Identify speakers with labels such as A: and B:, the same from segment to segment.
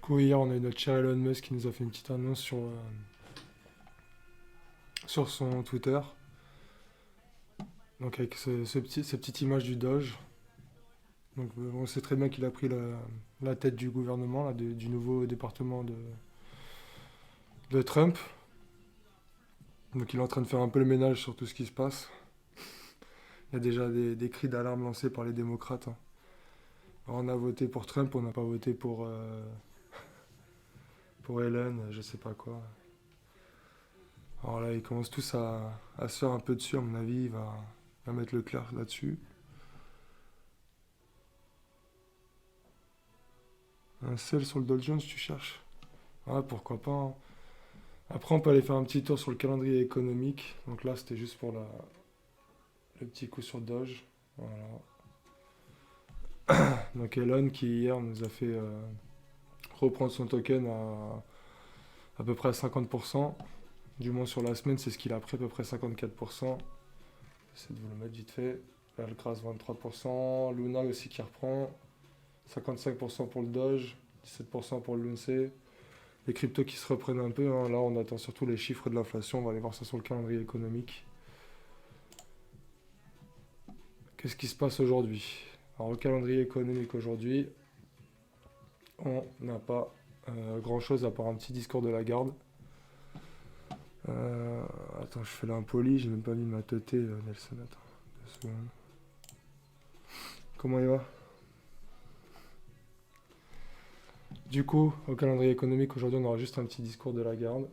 A: coup, hier, on a eu notre cher Elon Musk qui nous a fait une petite annonce sur son Twitter. Donc, avec cette petite image du Doge. Donc, on sait très bien qu'il a pris la tête du gouvernement, là, du nouveau département de Trump. Donc, il est en train de faire un peu le ménage sur tout ce qui se passe. Il y a déjà des cris d'alarme lancés par les démocrates, hein. Alors, on a voté pour Trump, on n'a pas voté pour Elon, je sais pas quoi. Alors là, ils commencent tous à se faire un peu dessus, à mon avis, il va mettre le clair là-dessus. Un sell sur le Dow Jones, tu cherches? Ouais, pourquoi pas, hein. Après, on peut aller faire un petit tour sur le calendrier économique. Donc là, c'était juste pour le petit coup sur Doge. Voilà. Donc Elon qui hier nous a fait reprendre son token à peu près à 50%. Du moins sur la semaine, c'est ce qu'il a pris, à peu près 54%. J'essaie de vous le mettre vite fait. Algras 23%. Luna aussi qui reprend. 55% pour le Doge. 17% pour le Lunce. Les cryptos qui se reprennent un peu, hein. Là, on attend surtout les chiffres de l'inflation. On va aller voir ça sur le calendrier économique. Qu'est-ce qui se passe aujourd'hui? Alors, le calendrier économique aujourd'hui, on n'a pas grand-chose à part un petit discours de Lagarde. Attends, je fais l'impoli, j'ai même pas mis ma teuté, Nelson. Attends, 2 secondes. Comment il va? Du coup, au calendrier économique, aujourd'hui, on aura juste un petit discours de Lagarde.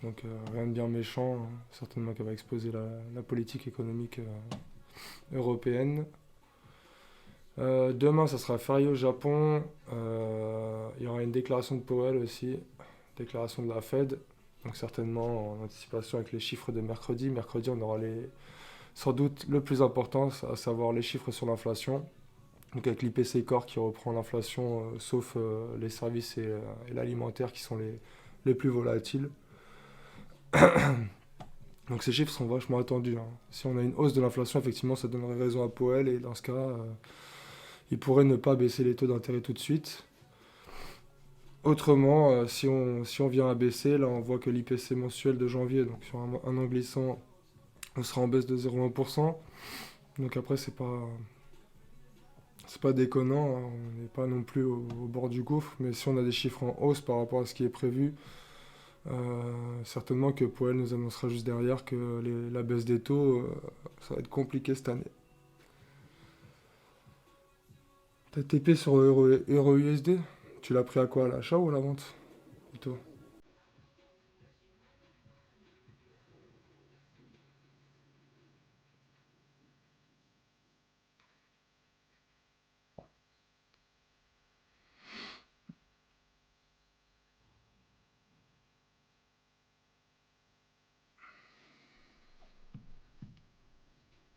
A: Donc, rien de bien méchant, hein. Certainement qu'elle va exposer la politique économique européenne. Demain, ça sera férié au Japon. Il y aura une déclaration de Powell aussi, déclaration de la Fed. Donc certainement en anticipation avec les chiffres de mercredi. Mercredi, on aura sans doute le plus important, à savoir les chiffres sur l'inflation. Donc avec l'IPC Core qui reprend l'inflation, sauf les services et l'alimentaire qui sont les plus volatiles. Donc ces chiffres sont vachement attendus, hein. Si on a une hausse de l'inflation, effectivement, ça donnerait raison à Powell. Et dans ce cas, il pourrait ne pas baisser les taux d'intérêt tout de suite. Autrement, si on vient à baisser, là on voit que l'IPC mensuel de janvier, donc sur un an glissant, on sera en baisse de 0,1%. Donc après, c'est pas déconnant, hein. On n'est pas non plus au bord du gouffre, mais si on a des chiffres en hausse par rapport à ce qui est prévu, certainement que Powell nous annoncera juste derrière que la baisse des taux, ça va être compliqué cette année. T'as TP sur Euro USD? Tu l'as pris à quoi, à l'achat ou à la vente plutôt?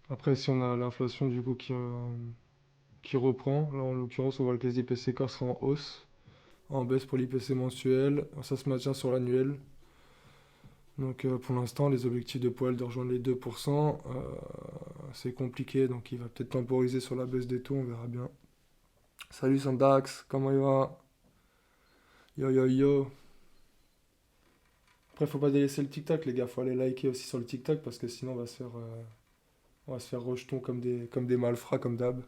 A: Après, si on a l'inflation du coup qui reprend, là en l'occurrence, on voit que les IPC corps sont en hausse, en baisse pour l'IPC mensuel, ça se maintient sur l'annuel. Donc pour l'instant, les objectifs de Powell de rejoindre les 2%, c'est compliqué, donc il va peut-être temporiser sur la baisse des taux, on verra bien. Salut Sandax, comment il va? Yo yo yo. Après, faut pas délaisser le TikTok, les gars, faut aller liker aussi sur le TikTok parce que sinon on va se faire rejeton comme des malfrats, comme d'hab.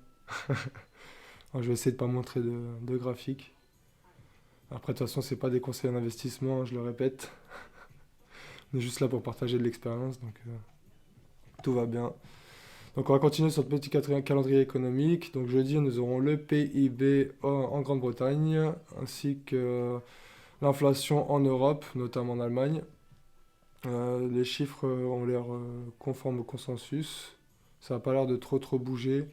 A: Alors, je vais essayer de pas montrer de graphique. Après, de toute façon, c'est pas des conseils d'investissement, hein, je le répète. On est juste là pour partager de l'expérience, donc tout va bien. Donc, on va continuer sur le petit calendrier économique. Donc, jeudi, nous aurons le PIB en Grande-Bretagne, ainsi que l'inflation en Europe, notamment en Allemagne. Les chiffres ont l'air conformes au consensus. Ça n'a pas l'air de trop bouger.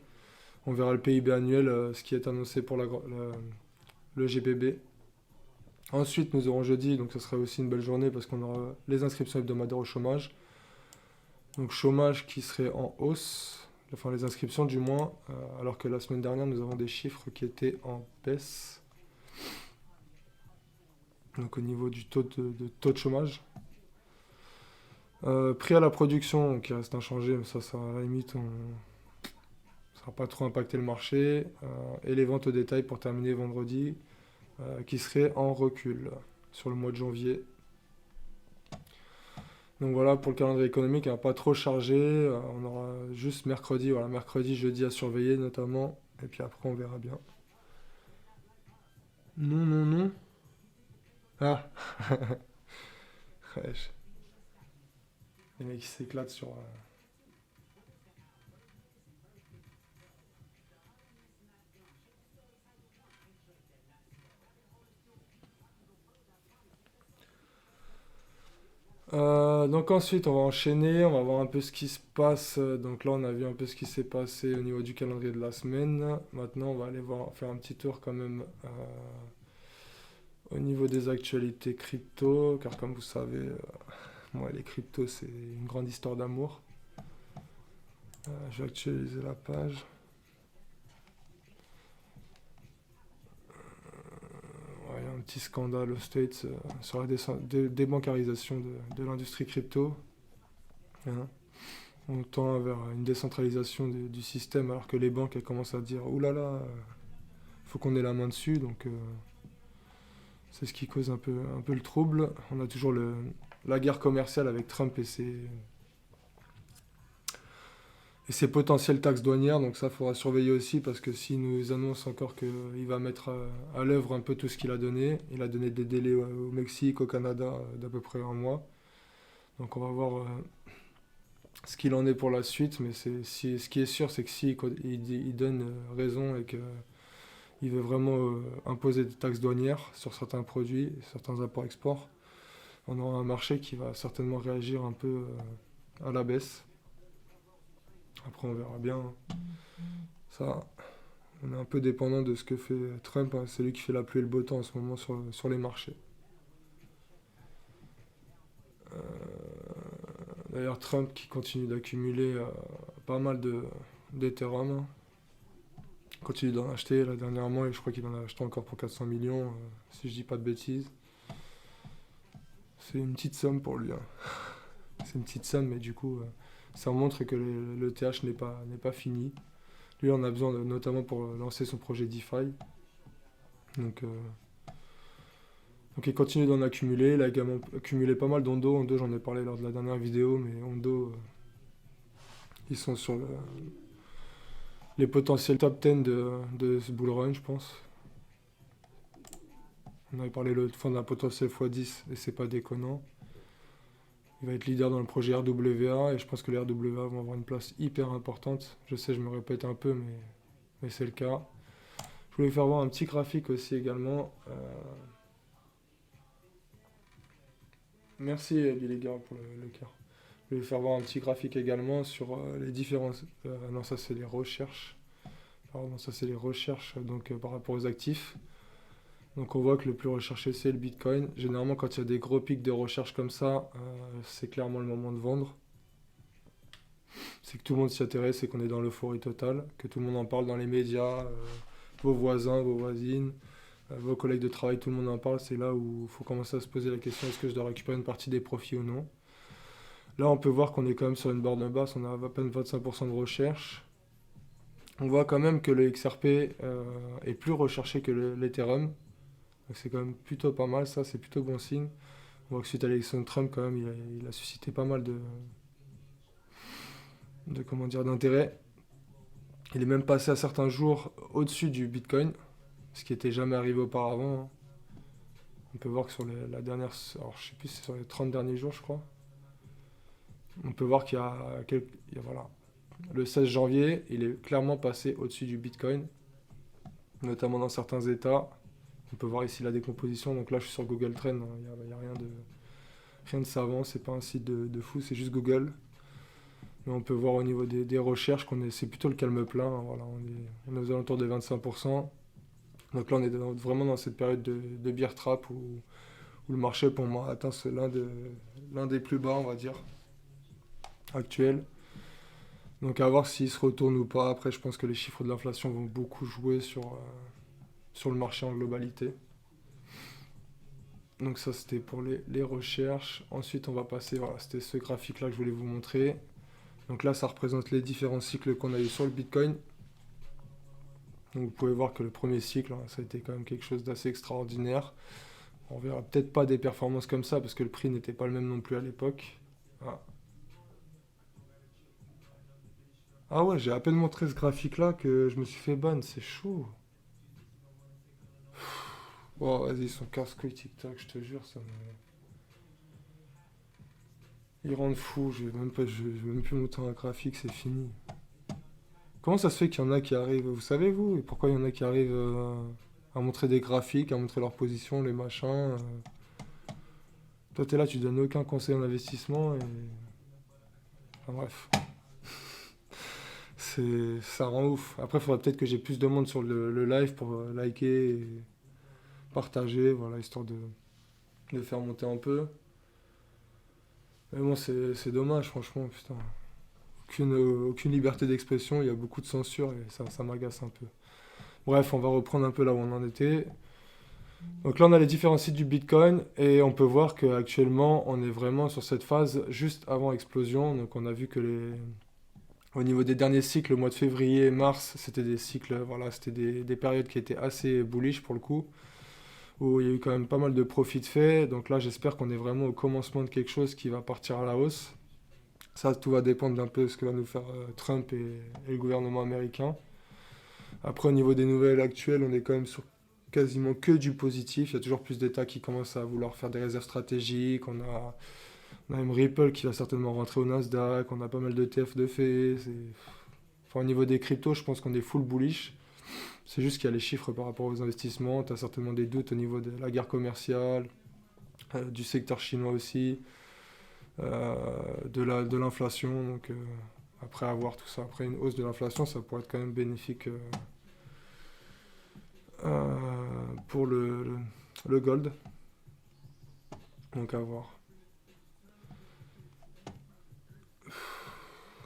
A: On verra le PIB annuel, ce qui est annoncé pour le GPB. Ensuite, nous aurons jeudi, donc ce sera aussi une belle journée parce qu'on aura les inscriptions hebdomadaires au chômage. Donc chômage qui serait en hausse, enfin les inscriptions du moins, alors que la semaine dernière, nous avons des chiffres qui étaient en baisse. Donc au niveau du taux de chômage. Prix à la production qui reste inchangé, mais ça à la limite, ça va pas trop impacter le marché. Et les ventes au détail pour terminer vendredi. qui serait en recul sur le mois de janvier. Donc voilà, pour le calendrier économique, il n'a pas trop chargé. On aura juste mercredi, voilà, mercredi, jeudi à surveiller notamment. Et puis après, on verra bien. Non, non, non. Ah, ouais, les mecs qui s'éclatent sur. Donc ensuite, on va enchaîner, on va voir un peu ce qui se passe. Donc là, on a vu un peu ce qui s'est passé au niveau du calendrier de la semaine. Maintenant, on va aller voir, faire un petit tour quand même au niveau des actualités crypto, car comme vous savez, moi, les cryptos, c'est une grande histoire d'amour. Je vais actualiser la page. Ouais, il y a un petit scandale aux States sur la débancarisation de l'industrie crypto. Hein. On tend vers une décentralisation du système alors que les banques elles commencent à dire oulala, faut qu'on ait la main dessus. Donc c'est ce qui cause un peu le trouble. On a toujours la guerre commerciale avec Trump et ses potentielles taxes douanières. Donc ça, il faudra surveiller aussi parce que s'il nous annonce encore qu'il va mettre à l'œuvre un peu tout ce qu'il a donné, il a donné des délais au Mexique, au Canada d'à peu près un mois. Donc on va voir ce qu'il en est pour la suite. Mais ce qui est sûr, c'est que s'il il donne raison et qu'il veut vraiment imposer des taxes douanières sur certains produits, certains imports-exports, on aura un marché qui va certainement réagir un peu à la baisse. Après, on verra bien. Ça, on est un peu dépendant de ce que fait Trump. Hein. C'est lui qui fait la pluie et le beau temps en ce moment sur les marchés. Euh, D'ailleurs, Trump qui continue d'accumuler pas mal d'Ethereum. Hein. Continue d'en acheter là dernièrement et je crois qu'il en a acheté encore pour 400 millions, si je dis pas de bêtises. C'est une petite somme pour lui. Hein. C'est une petite somme, mais du coup, ça montre que le TH n'est pas fini. Lui, on a besoin notamment pour lancer son projet DeFi. Donc, donc il continue d'en accumuler. Il a également accumulé pas mal d'Ondo. Ondo, j'en ai parlé lors de la dernière vidéo, mais Ondo, ils sont sur les potentiels top 10 de ce bull run, je pense. On avait parlé l'autre fois d'un potentiel x10 et c'est pas déconnant. Il va être leader dans le projet RWA et je pense que les RWA vont avoir une place hyper importante. Je sais, je me répète un peu, mais c'est le cas. Je voulais faire voir un petit graphique aussi également. Merci Billy Girl pour le cœur. Je vais faire voir un petit graphique également sur les différences. Non, ça c'est les recherches. Pardon, ça c'est les recherches donc par rapport aux actifs. Donc on voit que le plus recherché c'est le Bitcoin. Généralement quand il y a des gros pics de recherche comme ça, c'est clairement le moment de vendre. C'est que tout le monde s'y intéresse et qu'on est dans l'euphorie totale, que tout le monde en parle dans les médias, vos voisins, vos voisines, vos collègues de travail, tout le monde en parle. C'est là où il faut commencer à se poser la question est-ce que je dois récupérer une partie des profits ou non. Là on peut voir qu'on est quand même sur une borne basse, on a à peine 25% de recherche. On voit quand même que le XRP est plus recherché que l'Ethereum. Donc c'est quand même plutôt pas mal, ça c'est plutôt bon signe. On voit que suite à l'élection de Trump quand même il a suscité pas mal comment dire, d'intérêt. Il est même passé à certains jours au-dessus du Bitcoin, ce qui n'était jamais arrivé auparavant. Hein. On peut voir que sur la dernière, alors je sais plus, c'est sur les 30 derniers jours je crois. On peut voir qu'il y a, voilà, le 16 janvier, il est clairement passé au-dessus du Bitcoin, notamment dans certains états. On peut voir ici la décomposition. Donc là, je suis sur Google Trends. Il n'y a rien de savant. C'est pas un site de fou. C'est juste Google. Mais on peut voir au niveau des recherches c'est plutôt le calme plein. Hein, voilà, on est aux alentours des 25%. Donc là, on est vraiment dans cette période de bear trap où le marché, pour moi, atteint l'un des plus bas, on va dire, actuels. Donc à voir s'il se retourne ou pas. Après, je pense que les chiffres de l'inflation vont beaucoup jouer sur le marché en globalité. Donc ça c'était pour les recherches. Ensuite on va passer, voilà, c'était ce graphique là que je voulais vous montrer. Donc là ça représente les différents cycles qu'on a eu sur le Bitcoin. Donc vous pouvez voir que le premier cycle, hein, ça a été quand même quelque chose d'assez extraordinaire. On verra peut-être pas des performances comme ça parce que le prix n'était pas le même non plus à l'époque. Ah, ah ouais, j'ai à peine montré ce graphique-là que je me suis fait ban, c'est chaud. Oh, vas-y, ils sont casse-couilles TikTok, je te jure, ça me... Ils rendent fou, je vais même plus monter un graphique, c'est fini. Comment ça se fait qu'il y en a qui arrivent, vous savez vous, et pourquoi il y en a qui arrivent à montrer des graphiques, à montrer leur position, les machins Toi t'es là, tu donnes aucun conseil en investissement et... Enfin bref, ça rend ouf. Après, il faudrait peut-être que j'ai plus de monde sur le live pour liker et partager, voilà, histoire de faire monter un peu. Mais bon, c'est dommage, franchement, putain. Aucune liberté d'expression, il y a beaucoup de censure et ça m'agace un peu. Bref, on va reprendre un peu là où on en était. Donc là, on a les différents sites du Bitcoin et on peut voir qu'actuellement, on est vraiment sur cette phase juste avant explosion. Donc on a vu que au niveau des derniers cycles, le mois de février et mars, c'était des cycles, voilà, c'était des périodes qui étaient assez bullish pour le coup, où il y a eu quand même pas mal de profits de fait. Donc là, j'espère qu'on est vraiment au commencement de quelque chose qui va partir à la hausse. Ça, tout va dépendre d'un peu de ce que va nous faire Trump et le gouvernement américain. Après, au niveau des nouvelles actuelles, on est quand même sur quasiment que du positif. Il y a toujours plus d'États qui commencent à vouloir faire des réserves stratégiques. On a même Ripple qui va certainement rentrer au Nasdaq. On a pas mal de TF de fait. Enfin, au niveau des cryptos, je pense qu'on est full bullish. C'est juste qu'il y a les chiffres par rapport aux investissements. Tu as certainement des doutes au niveau de la guerre commerciale, du secteur chinois aussi, de l'inflation. Donc, après avoir tout ça, après une hausse de l'inflation, ça pourrait être quand même bénéfique pour le gold. Donc à voir.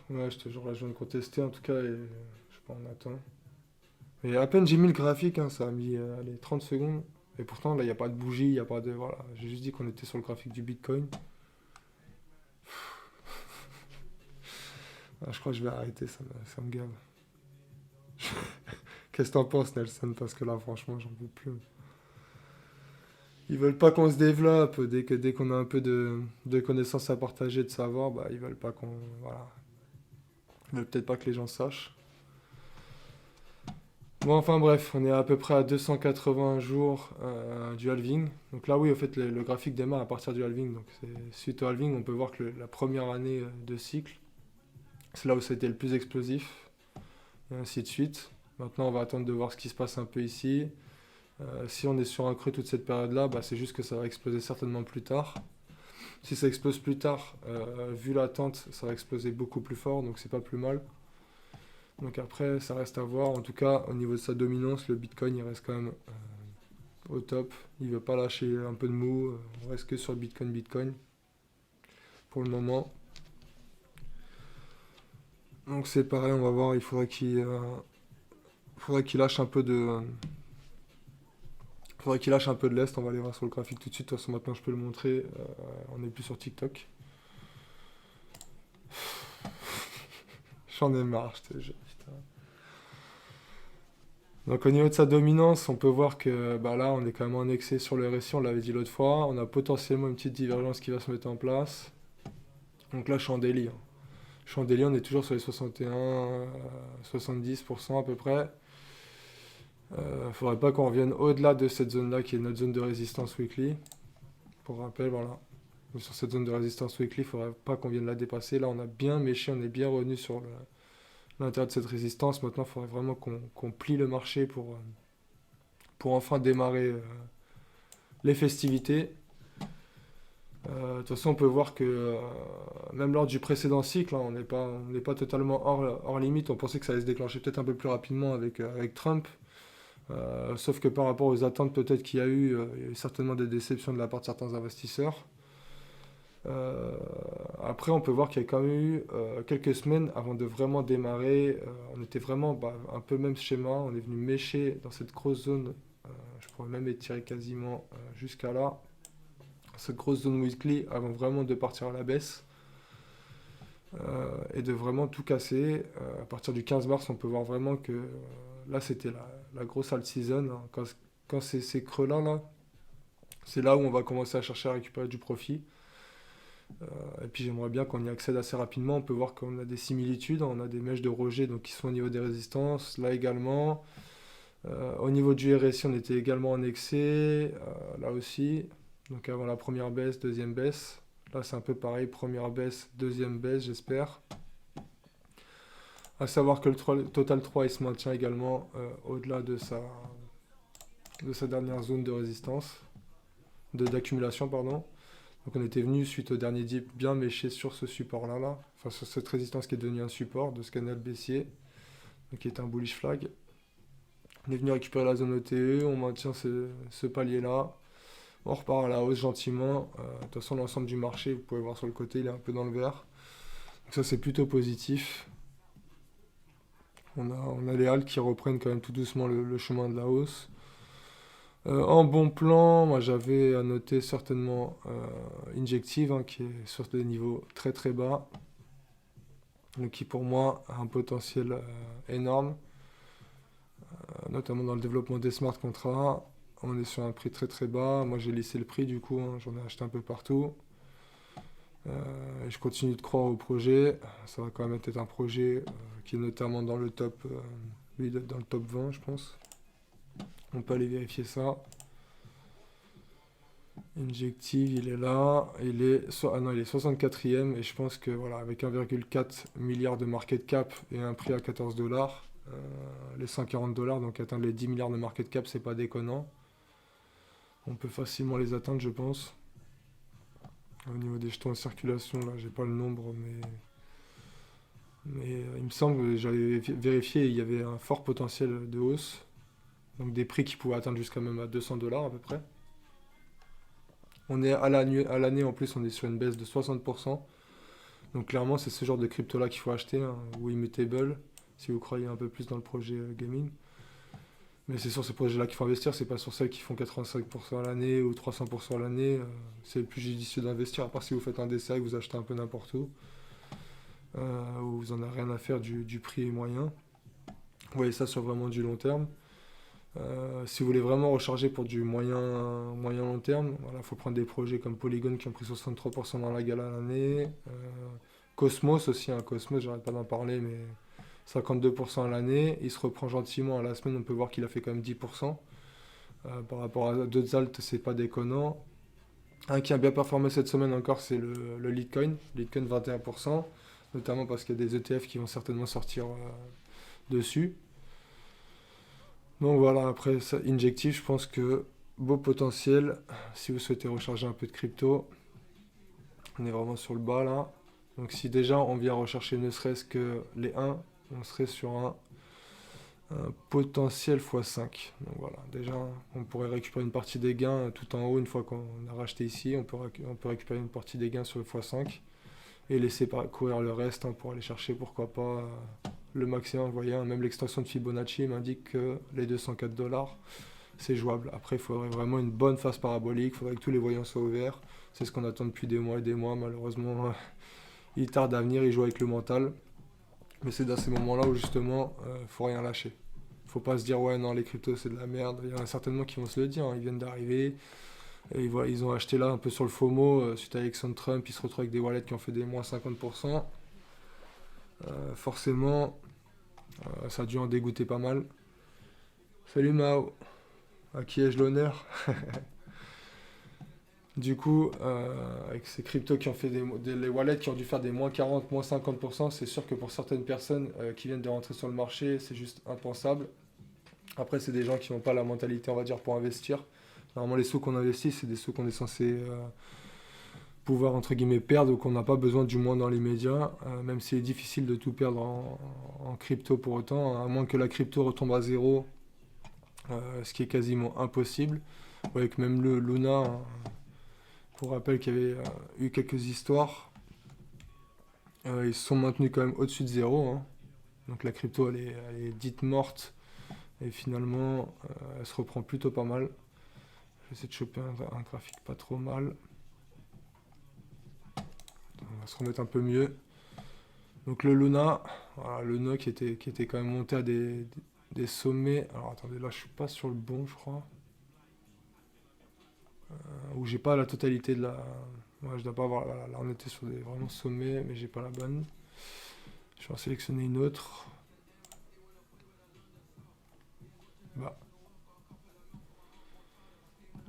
A: Ouais, je te jure, là, je viens de contester en tout cas et je sais pas, on attend. Et à peine j'ai mis le graphique, hein, ça a mis allez, 30 secondes. Et pourtant, là, il n'y a pas de bougie, il n'y a pas de... Voilà, j'ai juste dit qu'on était sur le graphique du Bitcoin. Ah, je crois que je vais arrêter, ça me gave. Qu'est-ce que t'en penses, Nelson? Parce que là, franchement, j'en peux plus. Ils veulent pas qu'on se développe. Dès qu'on a un peu de connaissances à partager, de savoir, bah, ils veulent pas qu'on... Voilà. Ils veulent peut-être pas que les gens sachent. Bon, enfin bref, on est à peu près à 280 jours du halving. Donc là, oui, au fait, le graphique démarre à partir du halving. Donc suite au halving, on peut voir que la première année de cycle, c'est là où ça a été le plus explosif, et ainsi de suite. Maintenant, on va attendre de voir ce qui se passe un peu ici. Si on est sur un creux toute cette période-là, bah, c'est juste que ça va exploser certainement plus tard. Si ça explose plus tard, vu l'attente, ça va exploser beaucoup plus fort, donc c'est pas plus mal. Donc après, ça reste à voir. En tout cas, au niveau de sa dominance, le Bitcoin, il reste quand même au top. Il ne veut pas lâcher un peu de mou. On reste que sur le Bitcoin pour le moment. Donc c'est pareil, on va voir. Il faudrait qu'il lâche un peu de... Faudrait qu'il lâche un peu de lest. On va aller voir sur le graphique tout de suite. De toute façon, maintenant, je peux le montrer. On n'est plus sur TikTok. J'en ai marre, je te jure. Putain. Donc au niveau de sa dominance, on peut voir que bah là, on est quand même en excès sur le RSI, on l'avait dit l'autre fois. On a potentiellement une petite divergence qui va se mettre en place. Donc là, je suis en daily, hein. Je suis en daily, on est toujours sur les 61, 70% à peu près. Faudrait pas qu'on revienne au-delà de cette zone-là, qui est notre zone de résistance weekly. Pour rappel, voilà. Donc, sur cette zone de résistance weekly, faudrait pas qu'on vienne la dépasser. Là, on a bien méché, on est bien revenu sur l'intérieur de cette résistance. Maintenant, il faudrait vraiment qu'on plie le marché pour enfin démarrer les festivités. De toute façon, on peut voir que même lors du précédent cycle, hein, on n'est pas totalement hors limite. On pensait que ça allait se déclencher peut-être un peu plus rapidement avec Trump. Sauf que par rapport aux attentes peut-être il y a eu certainement des déceptions de la part de certains investisseurs. Après, on peut voir qu'il y a quand même eu quelques semaines avant de vraiment démarrer. On était vraiment bah, un peu même schéma. On est venu mécher dans cette grosse zone. Je pourrais même étirer quasiment jusqu'à là. Cette grosse zone weekly avant vraiment de partir à la baisse. Et de vraiment tout casser. À partir du 15 mars, on peut voir vraiment que là, c'était la grosse alt season, hein. Quand c'est ces creux-là, là, c'est là où on va commencer à chercher à récupérer du profit. Et puis j'aimerais bien qu'on y accède assez rapidement. On peut voir qu'on a des similitudes, on a des mèches de Roger donc, qui sont au niveau des résistances, là également. Au niveau du RSI, on était également en excès, là aussi. Donc avant la première baisse, deuxième baisse. Là c'est un peu pareil, première baisse, deuxième baisse, j'espère. À savoir que le Total 3 il se maintient également au-delà de sa dernière zone de résistance, d'accumulation, pardon. Donc on était venu suite au dernier dip bien méché sur ce support là, enfin sur cette résistance qui est devenue un support de ce canal baissier, donc qui est un bullish flag. On est venu récupérer la zone ETE, on maintient ce palier là, on repart à la hausse gentiment. De toute façon l'ensemble du marché, vous pouvez voir sur le côté, il est un peu dans le vert. Donc ça c'est plutôt positif. On a les haltes qui reprennent quand même tout doucement le chemin de la hausse. En bon plan, moi j'avais à noter certainement Injective, hein, qui est sur des niveaux très très bas, donc qui pour moi a un potentiel énorme, notamment dans le développement des smart contracts. On est sur un prix très très bas, moi j'ai laissé le prix du coup, hein, j'en ai acheté un peu partout. Et je continue de croire au projet, ça va quand même être un projet qui est notamment dans le top, lui dans le top 20 je pense. On peut aller vérifier ça. Injective, il est là, ah non, il est 64e et je pense que voilà, avec 1,4 milliard de market cap et un prix à 14 dollars, les 140 dollars, donc atteindre les 10 milliards de market cap, c'est pas déconnant. On peut facilement les atteindre, je pense. Au niveau des jetons en circulation, là, j'ai pas le nombre, mais il me semble, j'avais vérifié, il y avait un fort potentiel de hausse, donc des prix qui pouvaient atteindre jusqu'à même à 200 dollars à peu près. On est à l'année en plus, on est sur une baisse de 60%. Donc clairement, c'est ce genre de crypto-là qu'il faut acheter, hein, ou Immutable, si vous croyez un peu plus dans le projet gaming. Mais c'est sur ces projets-là qu'il faut investir, c'est pas sur celles qui font 85% à l'année ou 300% à l'année. C'est le plus judicieux d'investir, à part si vous faites un décès, que vous achetez un peu n'importe où, où vous en avez rien à faire du prix moyen. Vous voyez ça sur vraiment du long terme. Si vous voulez vraiment recharger pour du moyen long terme, il faut prendre des projets comme Polygon qui ont pris 63% dans la gala l'année. Cosmos aussi, hein, Cosmos, j'arrête pas d'en parler, mais 52% à l'année. Il se reprend gentiment à la semaine, on peut voir qu'il a fait quand même 10%. Par rapport à d'autres altes, c'est pas déconnant. Un qui a bien performé cette semaine encore, c'est le Litecoin. Litecoin 21%, notamment parce qu'il y a des ETF qui vont certainement sortir dessus. Donc voilà, après ça, Injective, je pense que beau potentiel si vous souhaitez recharger un peu de crypto. On est vraiment sur le bas là. Donc si déjà on vient rechercher ne serait-ce que les 1, on serait sur un potentiel x5. Donc voilà, déjà on pourrait récupérer une partie des gains tout en haut une fois qu'on a racheté ici. On peut récupérer une partie des gains sur le x5 et laisser courir le reste, hein, pour aller chercher pourquoi pas le maximum. Vous voyez, hein, même l'extension de Fibonacci m'indique que les 204 dollars, c'est jouable. Après, il faudrait vraiment une bonne phase parabolique, il faudrait que tous les voyants soient ouverts. C'est ce qu'on attend depuis des mois et des mois. Malheureusement, il tarde à venir, il joue avec le mental. Mais c'est dans ces moments-là où justement, faut rien lâcher. Faut pas se dire, ouais, non, les cryptos, c'est de la merde. Il y en a certainement qui vont se le dire, hein. Ils viennent d'arriver. Et voilà, ils ont acheté là un peu sur le FOMO, suite à l'élection de Trump, ils se retrouvent avec des wallets qui ont fait des moins 50%. Forcément, ça a dû en dégoûter pas mal. Salut Mao, à qui ai-je l'honneur? Du coup, avec ces cryptos qui ont fait les wallets qui ont dû faire des moins 40, moins 50%, c'est sûr que pour certaines personnes qui viennent de rentrer sur le marché, c'est juste impensable. Après, c'est des gens qui n'ont pas la mentalité, on va dire, pour investir. Normalement, les sous qu'on investit, c'est des sous qu'on est censé pouvoir, entre guillemets, perdre ou qu'on n'a pas besoin, du moins dans les médias. Même s'il est difficile de tout perdre en crypto pour autant, à moins que la crypto retombe à zéro, ce qui est quasiment impossible. Vous voyez que même le Luna, hein, pour rappel qu'il y avait eu quelques histoires, ils se sont maintenus quand même au-dessus de zéro, hein. Donc la crypto, elle est dite morte. Et finalement, elle se reprend plutôt pas mal. Je vais essayer de choper un graphique pas trop mal. On va se remettre un peu mieux. Donc le Luna, voilà, le Luna qui était quand même monté à des sommets. Alors attendez, là je suis pas sur le bon, je crois. Ou j'ai pas la totalité de la. Ouais, je dois pas avoir. Là on était sur des vraiment sommets, mais j'ai pas la bonne. Je vais en sélectionner une autre. Bah,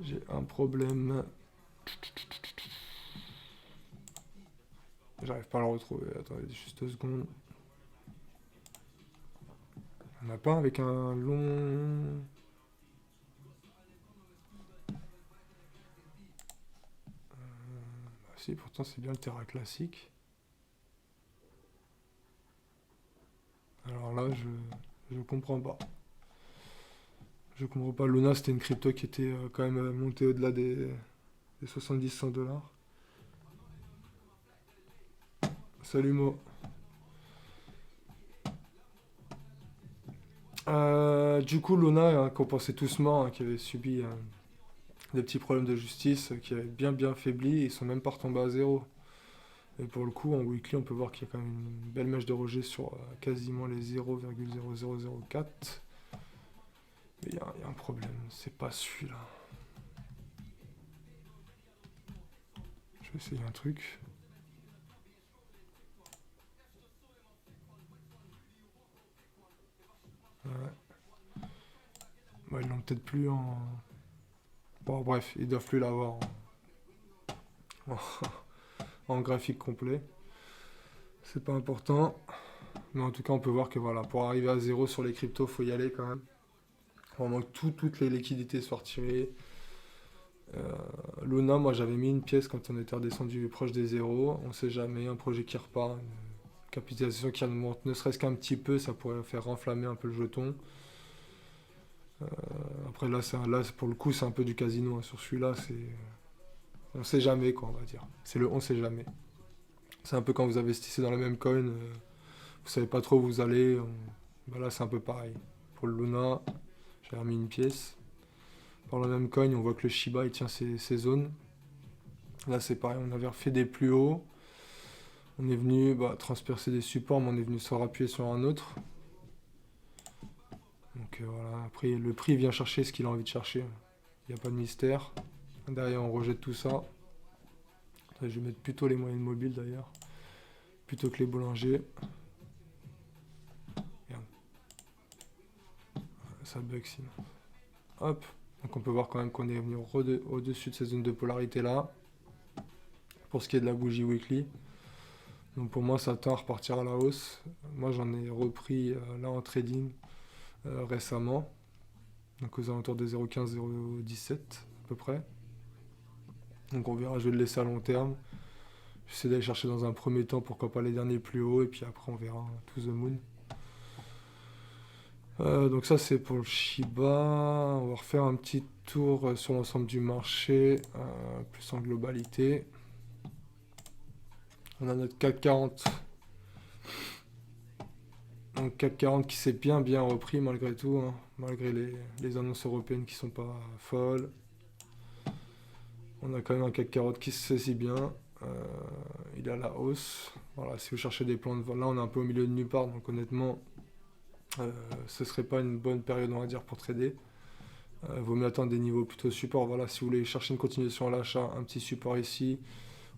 A: j'ai un problème. J'arrive pas à le retrouver. Attendez juste 2 secondes. On a pas avec un long. Ah, si, pourtant c'est bien le Terra classique. Alors là, je comprends pas. Je comprends pas. Luna, c'était une crypto qui était quand même montée au-delà des 70-100 $. Salut Mo. Du coup, Luna, qu'on pensait tous morts, hein, qui avait subi des petits problèmes de justice, qui avait bien faibli, ils sont même pas retombés à zéro. Et pour le coup, en weekly, on peut voir qu'il y a quand même une belle mèche de rejet sur quasiment les 0,0004. Mais il y a un problème, c'est pas celui-là. Je vais essayer un truc. Ouais. Bah, ils l'ont peut-être plus en. Bon, bref, ils doivent plus l'avoir en, en graphique complet. C'est pas important. Mais en tout cas, on peut voir que voilà, pour arriver à zéro sur les cryptos, faut y aller quand même. Vraiment que toutes les liquidités soient retirées. Luna, moi j'avais mis une pièce quand on était redescendu proche des zéros. On sait jamais, un projet qui repart, une capitalisation qui remonte, ne serait-ce qu'un petit peu, ça pourrait faire renflammer un peu le jeton. Après là pour le coup, c'est un peu du casino, hein. Sur celui-là, c'est. On sait jamais quoi, on va dire. C'est le on sait jamais. C'est un peu quand vous investissez dans la même coin, vous savez pas trop où vous allez. Bah là, c'est un peu pareil. Pour le Luna, j'ai remis une pièce. Pour le même coin, on voit que le Shiba il tient ses zones. Là, c'est pareil, on avait refait des plus hauts. On est venu transpercer des supports, mais on est venu se rappuyer sur un autre. Donc voilà, après le prix vient chercher ce qu'il a envie de chercher. Il n'y a pas de mystère. Derrière, on rejette tout ça. Je vais mettre plutôt les moyennes mobiles d'ailleurs, plutôt que les boulangers. Merde, ça bug sinon. Hop, donc on peut voir quand même qu'on est venu au-dessus de ces zones de polarité là. Pour ce qui est de la bougie weekly. Donc pour moi, ça tend à repartir à la hausse. Moi, j'en ai repris là en trading récemment. Donc aux alentours de 0,15, 0,17 à peu près. Donc on verra, je vais le laisser à long terme. J'essaie d'aller chercher dans un premier temps, pourquoi pas les derniers plus hauts, et puis après on verra to the moon. Donc ça c'est pour le Shiba. On va refaire un petit tour sur l'ensemble du marché, plus en globalité. On a notre CAC 40. Donc CAC 40 qui s'est bien repris malgré tout, hein, malgré les annonces européennes qui sont pas folles. On a quand même un CAC 40 qui se saisit bien. Il est à la hausse. Voilà, si vous cherchez des plans de vente, là on est un peu au milieu de nulle part, donc honnêtement, ce serait pas une bonne période, on va dire, pour trader. Vaut mieux attendre des niveaux plutôt support. Voilà, si vous voulez chercher une continuation à l'achat, un petit support ici,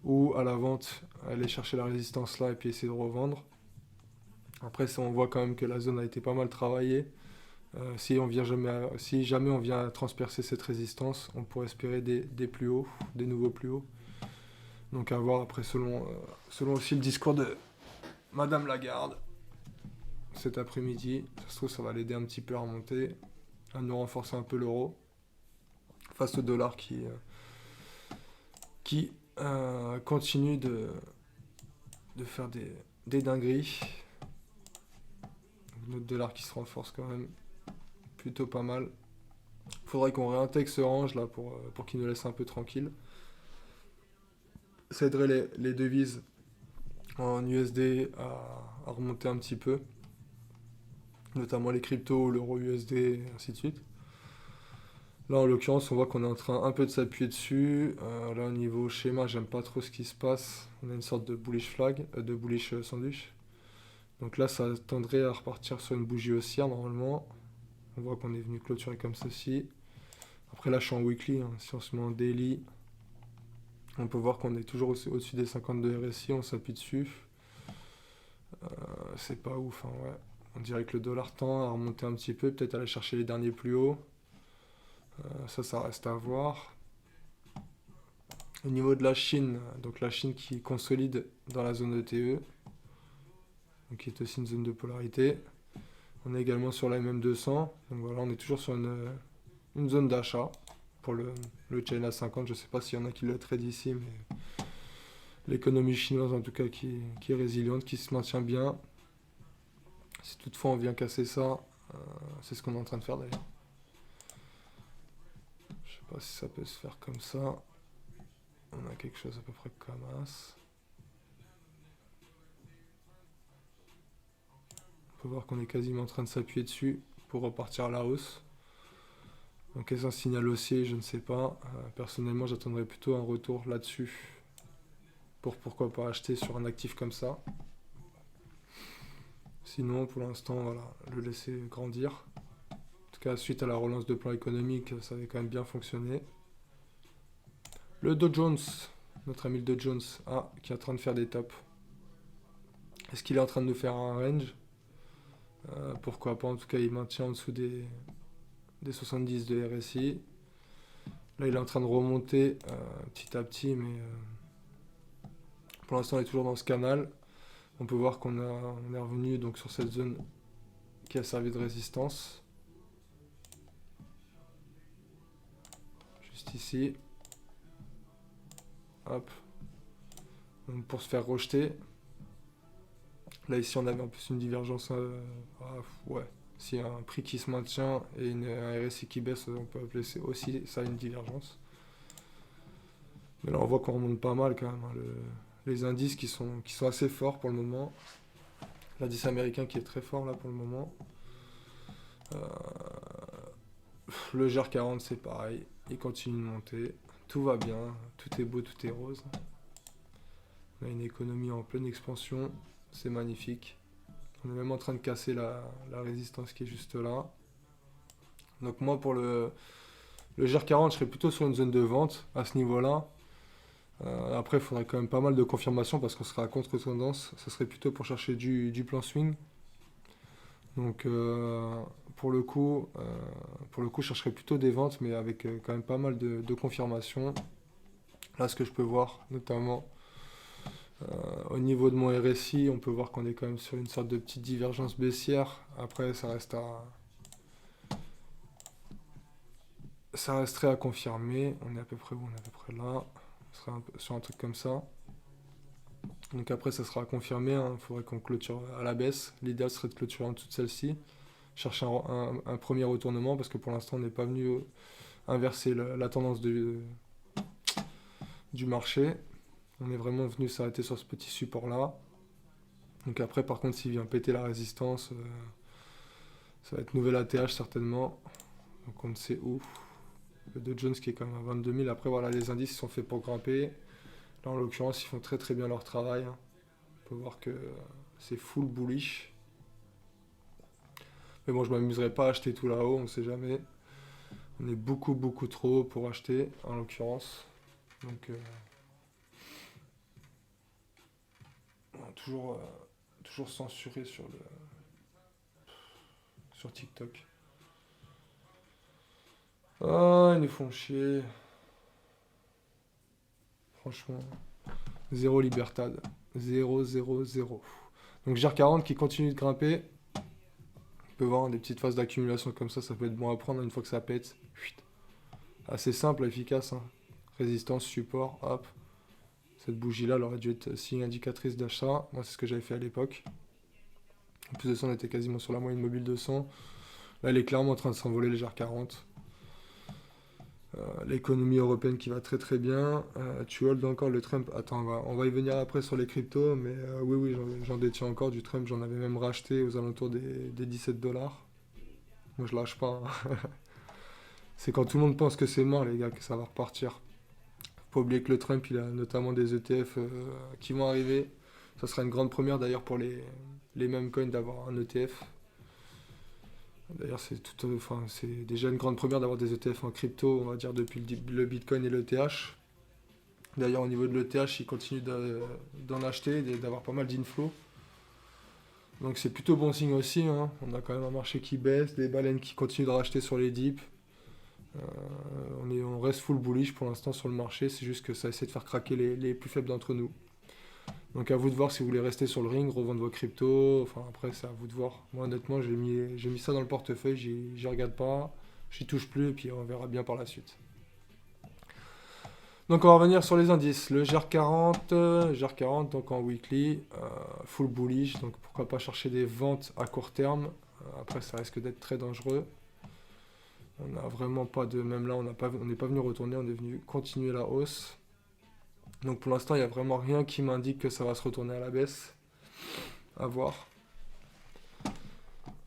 A: ou à la vente, aller chercher la résistance là et puis essayer de revendre. Après, on voit quand même que la zone a été pas mal travaillée. Si jamais on vient à transpercer cette résistance, on pourrait espérer des plus hauts, des nouveaux plus hauts. Donc à voir après selon aussi le discours de Madame Lagarde cet après-midi. Ça se trouve, ça va l'aider un petit peu à remonter, à nous renforcer un peu l'euro face au dollar qui continue de faire des dingueries. Notre dollar qui se renforce quand même plutôt pas mal. Faudrait qu'on réintègre ce range là pour qu'il nous laisse un peu tranquille. Ça aiderait les devises en USD à remonter un petit peu, notamment les cryptos, l'euro USD et ainsi de suite. Là en l'occurrence on voit qu'on est en train un peu de s'appuyer dessus. Là au niveau schéma j'aime pas trop ce qui se passe. On a une sorte de bullish flag, de bullish sandwich. Donc là ça tendrait à repartir sur une bougie haussière normalement. On voit qu'on est venu clôturer comme ceci. Après là je suis en weekly, hein. Si on se met en daily, on peut voir qu'on est toujours au-dessus des 52 RSI, on s'appuie dessus. C'est pas ouf, hein, ouais. On dirait que le dollar tend à remonter un petit peu, peut-être aller chercher les derniers plus hauts. Ça reste à voir. Au niveau de la Chine, donc la Chine qui consolide dans la zone ETE, donc qui est aussi une zone de polarité. On est également sur la MM200, donc voilà, on est toujours sur une zone d'achat pour le China 50. Je sais pas s'il y en a qui le trade ici, mais l'économie chinoise en tout cas qui est résiliente, qui se maintient bien. Si toutefois on vient casser ça, c'est ce qu'on est en train de faire d'ailleurs. Je sais pas si ça peut se faire comme ça. On a quelque chose à peu près comme as. On peut voir qu'on est quasiment en train de s'appuyer dessus pour repartir à la hausse. Donc est-ce un signal haussier? Je ne sais pas. Personnellement, j'attendrais plutôt un retour là-dessus pour pourquoi pas acheter sur un actif comme ça. Sinon, pour l'instant, voilà, le laisser grandir. En tout cas, suite à la relance de plan économique, ça avait quand même bien fonctionné. Le Dow Jones, notre ami le Dow Jones, qui est en train de faire des tops. Est-ce qu'il est en train de nous faire un range? Pourquoi pas, en tout cas, il maintient en dessous des 70 de RSI. Là, il est en train de remonter petit à petit, mais pour l'instant, il est toujours dans ce canal. On peut voir qu'on est revenu donc sur cette zone qui a servi de résistance. Juste ici. Hop. Donc pour se faire rejeter. Là ici on avait en plus une divergence. Ouais. S'il y a un prix qui se maintient et un RSI qui baisse, on peut appeler aussi ça une divergence. Mais là on voit qu'on remonte pas mal quand même, hein. Les indices qui sont assez forts pour le moment. L'indice américain qui est très fort là pour le moment. Le GR40 c'est pareil, il continue de monter. Tout va bien, tout est beau, tout est rose. On a une économie en pleine expansion, c'est magnifique. On est même en train de casser la résistance qui est juste là. Donc moi pour le GR40, je serais plutôt sur une zone de vente à ce niveau-là. Après, il faudrait quand même pas mal de confirmations parce qu'on serait à contre-tendance. Ça serait plutôt pour chercher du plan swing. Donc pour le coup, je chercherais plutôt des ventes, mais avec quand même pas mal de confirmations. Là, ce que je peux voir, notamment au niveau de mon RSI, on peut voir qu'on est quand même sur une sorte de petite divergence baissière. Après, ça resterait à confirmer. On est à peu près où? On est à peu près là. On serait sur un truc comme ça. Donc après, ça sera à confirmer, hein. Il faudrait qu'on clôture à la baisse. L'idéal serait de clôturer en dessous de celle-ci. Chercher un premier retournement parce que pour l'instant, on n'est pas venu inverser la tendance du marché. On est vraiment venu s'arrêter sur ce petit support-là. Donc après, par contre, s'il vient péter la résistance, ça va être nouvel ATH certainement. Donc on ne sait où. Le Dow Jones qui est quand même à 22 000. Après, voilà, les indices sont faits pour grimper. Là, en l'occurrence, ils font très très bien leur travail. On peut voir que c'est full bullish. Mais bon, je m'amuserai pas à acheter tout là-haut, on ne sait jamais. On est beaucoup beaucoup trop haut pour acheter, en l'occurrence. Donc, toujours censuré sur TikTok. Ah, ils nous font chier. Franchement. Zéro libertad. 0, 0, 0. Donc GR40 qui continue de grimper. On peut voir des petites phases d'accumulation comme ça peut être bon à prendre une fois que ça pète. Assez simple, efficace, hein. Résistance, support, hop. Cette bougie-là, elle aurait dû être signe indicatrice d'achat. Moi, c'est ce que j'avais fait à l'époque. En plus de ça, on était quasiment sur la moyenne mobile de 100. Là, elle est clairement en train de s'envoler, les GR40. L'économie européenne qui va très très bien. Tu hold encore le Trump. Attends, on va y venir après sur les cryptos, mais oui, j'en détiens encore du Trump. J'en avais même racheté aux alentours des 17 dollars. Moi, je lâche pas, hein. C'est quand tout le monde pense que c'est mort, les gars, que ça va repartir. Faut pas oublier que le Trump, il a notamment des ETF qui vont arriver. Ça sera une grande première d'ailleurs pour les mêmes coins d'avoir un ETF. D'ailleurs, c'est déjà une grande première d'avoir des ETF en crypto, on va dire, depuis le Bitcoin et l'ETH. D'ailleurs, au niveau de l'ETH, ils continuent d'en acheter, d'avoir pas mal d'inflows. Donc c'est plutôt bon signe aussi, hein. On a quand même un marché qui baisse, des baleines qui continuent de racheter sur les dips. Euh, on reste full bullish pour l'instant sur le marché, c'est juste que ça essaie de faire craquer les plus faibles d'entre nous. Donc à vous de voir si vous voulez rester sur le ring, revendre vos cryptos. Enfin après c'est à vous de voir. Moi honnêtement j'ai mis ça dans le portefeuille, j'y regarde pas, j'y touche plus et puis on verra bien par la suite. Donc on va revenir sur les indices. Le GR40 donc en weekly, full bullish, donc pourquoi pas chercher des ventes à court terme. Après ça risque d'être très dangereux. On n'a vraiment pas de... Même là on n'est pas venu retourner, on est venu continuer la hausse. Donc pour l'instant il n'y a vraiment rien qui m'indique que ça va se retourner à la baisse. À voir.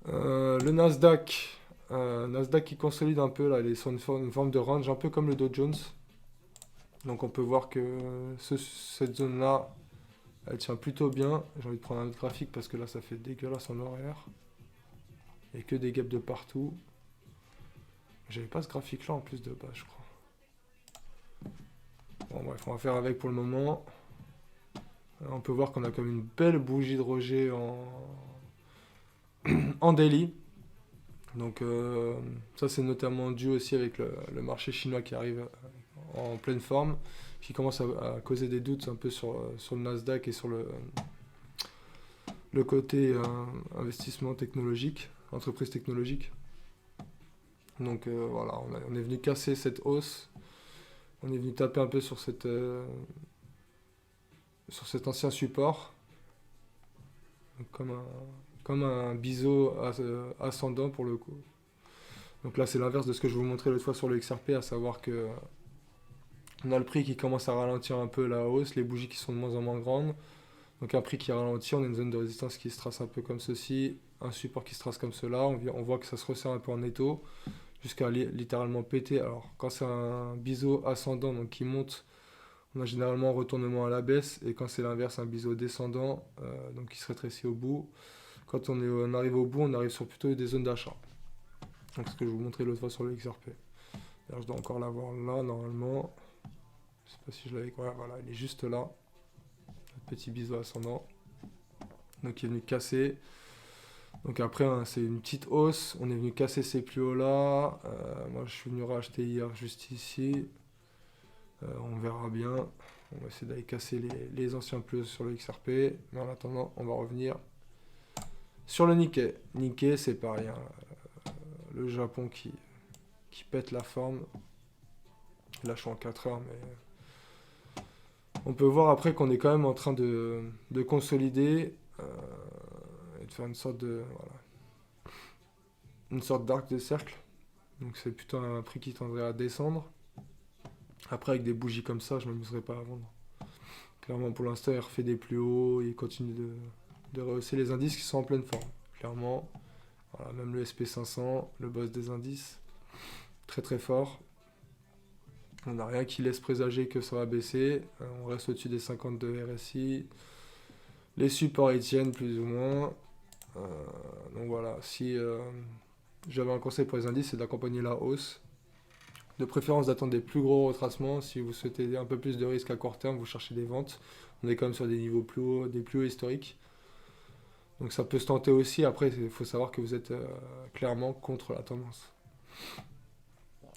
A: Le Nasdaq. Nasdaq qui consolide un peu là, il est sur une forme de range, un peu comme le Dow Jones. Donc on peut voir que cette zone-là, elle tient plutôt bien. J'ai envie de prendre un autre graphique parce que là ça fait dégueulasse en horaire. Il n'y a que des gaps de partout. J'avais pas ce graphique-là en plus de base, je crois. Bon bref, on va faire avec pour le moment. Là, on peut voir qu'on a comme une belle bougie de Roger en daily. Donc ça c'est notamment dû aussi avec le marché chinois qui arrive en pleine forme, qui commence à causer des doutes un peu sur le Nasdaq et sur le côté investissement technologique, entreprise technologique. Donc voilà, on est venu casser cette hausse, on est venu taper un peu sur cet ancien support, donc comme un biseau ascendant pour le coup. Donc là c'est l'inverse de ce que je vous montrais l'autre fois sur le XRP, à savoir que on a le prix qui commence à ralentir un peu la hausse, les bougies qui sont de moins en moins grandes. Donc un prix qui ralentit, on a une zone de résistance qui se trace un peu comme ceci, un support qui se trace comme cela, on voit que ça se resserre un peu en étau, jusqu'à littéralement péter. Alors quand c'est un biseau ascendant, donc qui monte, on a généralement un retournement à la baisse, et quand c'est l'inverse, un biseau descendant, donc qui se rétrécit au bout. Quand on arrive au bout, on arrive sur plutôt des zones d'achat. Donc ce que je vous montrais l'autre fois sur le XRP. Alors je dois encore l'avoir là, normalement. Je sais pas si je l'avais... Voilà, il est juste là. Le petit biseau ascendant. Donc il est venu casser. Donc après, hein, c'est une petite hausse. On est venu casser ces plus hauts là. Moi, je suis venu racheter hier juste ici. On verra bien. On va essayer d'aller casser les anciens plus hauts sur le XRP. Mais en attendant, on va revenir sur le Nikkei. Nikkei, c'est pareil. Hein. Le Japon qui pète la forme. Là, je suis en 4 heures, mais... On peut voir après qu'on est quand même en train de consolider et de faire une sorte d'arc de cercle. Donc c'est plutôt un prix qui tendrait à descendre. Après avec des bougies comme ça, je ne m'amuserais pas à vendre. Clairement pour l'instant il refait des plus hauts, il continue de rehausser les indices qui sont en pleine forme. Clairement, voilà, même le SP500, le boss des indices, très très fort. On n'a rien qui laisse présager que ça va baisser. On reste au-dessus des 52 RSI. Les supports ils tiennent plus ou moins. Donc voilà, si j'avais un conseil pour les indices, c'est d'accompagner la hausse. De préférence d'attendre des plus gros retracements. Si vous souhaitez un peu plus de risque à court terme, vous cherchez des ventes. On est quand même sur des niveaux plus hauts, des plus hauts historiques. Donc ça peut se tenter aussi. Après, il faut savoir que vous êtes clairement contre la tendance.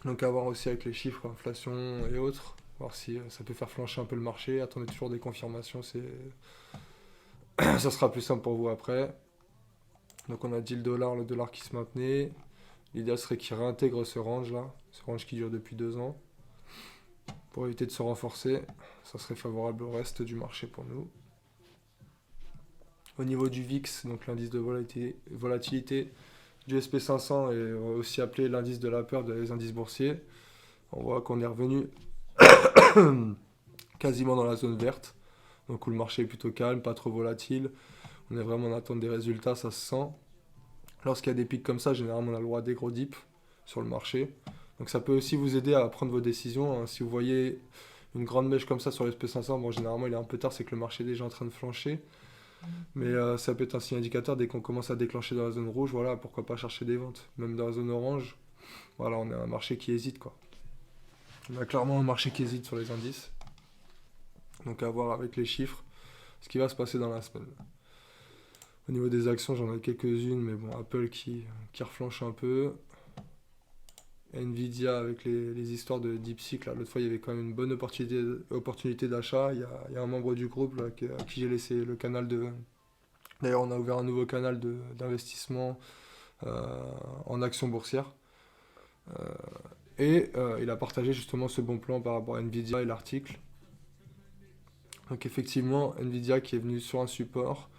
A: Donc à voir aussi avec les chiffres, inflation et autres, voir si ça peut faire flancher un peu le marché. Attendez toujours des confirmations, ça sera plus simple pour vous après. Donc on a dit le dollar qui se maintenait. L'idéal serait qu'il réintègre ce range là, ce range qui dure depuis 2 ans, pour éviter de se renforcer. Ça serait favorable au reste du marché pour nous. Au niveau du VIX, donc l'indice de volatilité du SP500 est aussi appelé l'indice de la peur des indices boursiers. On voit qu'on est revenu quasiment dans la zone verte, donc où le marché est plutôt calme, pas trop volatile. On est vraiment en attente des résultats, ça se sent. Lorsqu'il y a des pics comme ça, généralement on a le droit à des gros dips sur le marché. Donc ça peut aussi vous aider à prendre vos décisions, hein. Si vous voyez une grande mèche comme ça sur le SP500, bon généralement il est un peu tard, c'est que le marché est déjà en train de flancher. Mais ça peut être un signe indicateur dès qu'on commence à déclencher dans la zone rouge, voilà, pourquoi pas chercher des ventes. Même dans la zone orange, voilà, on a un marché qui hésite, quoi. On a clairement un marché qui hésite sur les indices. Donc à voir avec les chiffres ce qui va se passer dans la semaine. Au niveau des actions, j'en ai quelques-unes, mais bon, Apple qui reflanche un peu. Nvidia avec les histoires de DeepSeek, là, l'autre fois il y avait quand même une bonne opportunité d'achat. Il y a un membre du groupe là, à qui j'ai laissé le canal de. D'ailleurs, on a ouvert un nouveau canal d'investissement en actions boursières. Il a partagé justement ce bon plan par rapport à Nvidia et l'article. Donc effectivement, Nvidia qui est venu sur un support,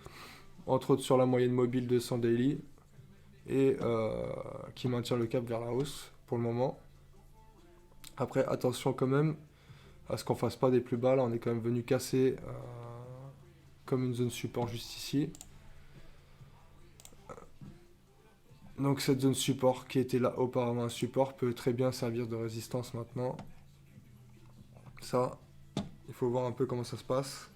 A: entre autres sur la moyenne mobile de 100 daily, et qui maintient le cap vers la hausse pour le moment. Après, attention quand même à ce qu'on fasse pas des plus bas. Là, on est quand même venu casser comme une zone support juste ici. Donc cette zone support qui était là auparavant un support peut très bien servir de résistance maintenant. Ça, il faut voir un peu comment ça se passe.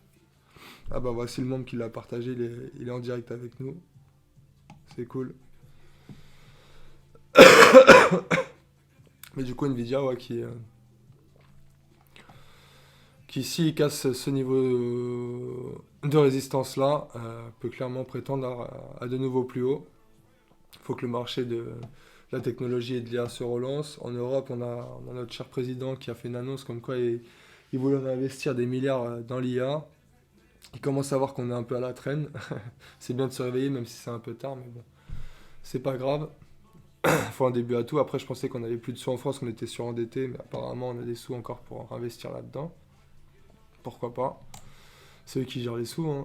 A: Ah bah voici le membre qui l'a partagé, il est en direct avec nous. C'est cool. Mais du coup Nvidia ouais, qui s'il casse ce niveau de résistance là, peut clairement prétendre à de nouveaux plus hauts. Il faut que le marché de la technologie et de l'IA se relance. En Europe, on a notre cher président qui a fait une annonce comme quoi il voulait investir des milliards dans l'IA. Il commence à voir qu'on est un peu à la traîne. C'est bien de se réveiller, même si c'est un peu tard, mais bon, c'est pas grave. Il faut un début à tout. Après, je pensais qu'on avait plus de sous en France, qu'on était surendetté, mais apparemment, on a des sous encore pour investir là-dedans. Pourquoi pas? C'est eux qui gèrent les sous, hein.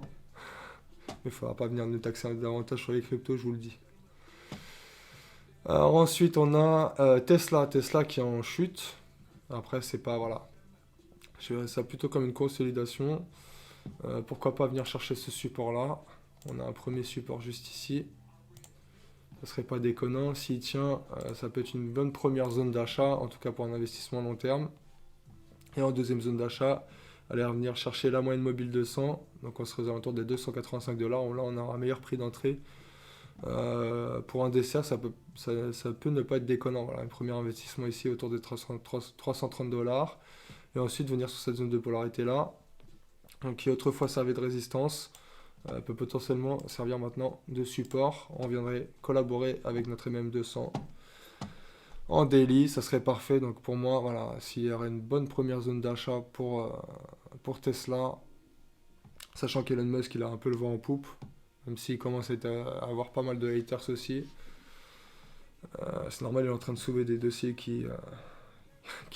A: Mais il faudra pas venir nous taxer davantage sur les cryptos, je vous le dis. Alors ensuite, on a Tesla qui est en chute. Après, c'est pas, voilà. Je verrais ça plutôt comme une consolidation. Pourquoi pas venir chercher ce support-là? On a un premier support juste ici. Ça serait pas déconnant. S'il tient, ça peut être une bonne première zone d'achat, en tout cas pour un investissement long terme. Et en deuxième zone d'achat, aller revenir chercher la moyenne mobile 200. Donc on serait aux alentours des 285 $. Là, on a un meilleur prix d'entrée. Pour un dessert, ça peut ne pas être déconnant. Voilà, un premier investissement ici autour des 330 $. Et ensuite venir sur cette zone de polarité là, donc qui autrefois servait de résistance, peut potentiellement servir maintenant de support. On viendrait collaborer avec notre MM200 en daily, ça serait parfait. Donc pour moi, voilà, s'il y aurait une bonne première zone d'achat pour Tesla, sachant qu'Elon Musk il a un peu le vent en poupe, même s'il commence à avoir pas mal de haters aussi. C'est normal, il est en train de soulever des dossiers qui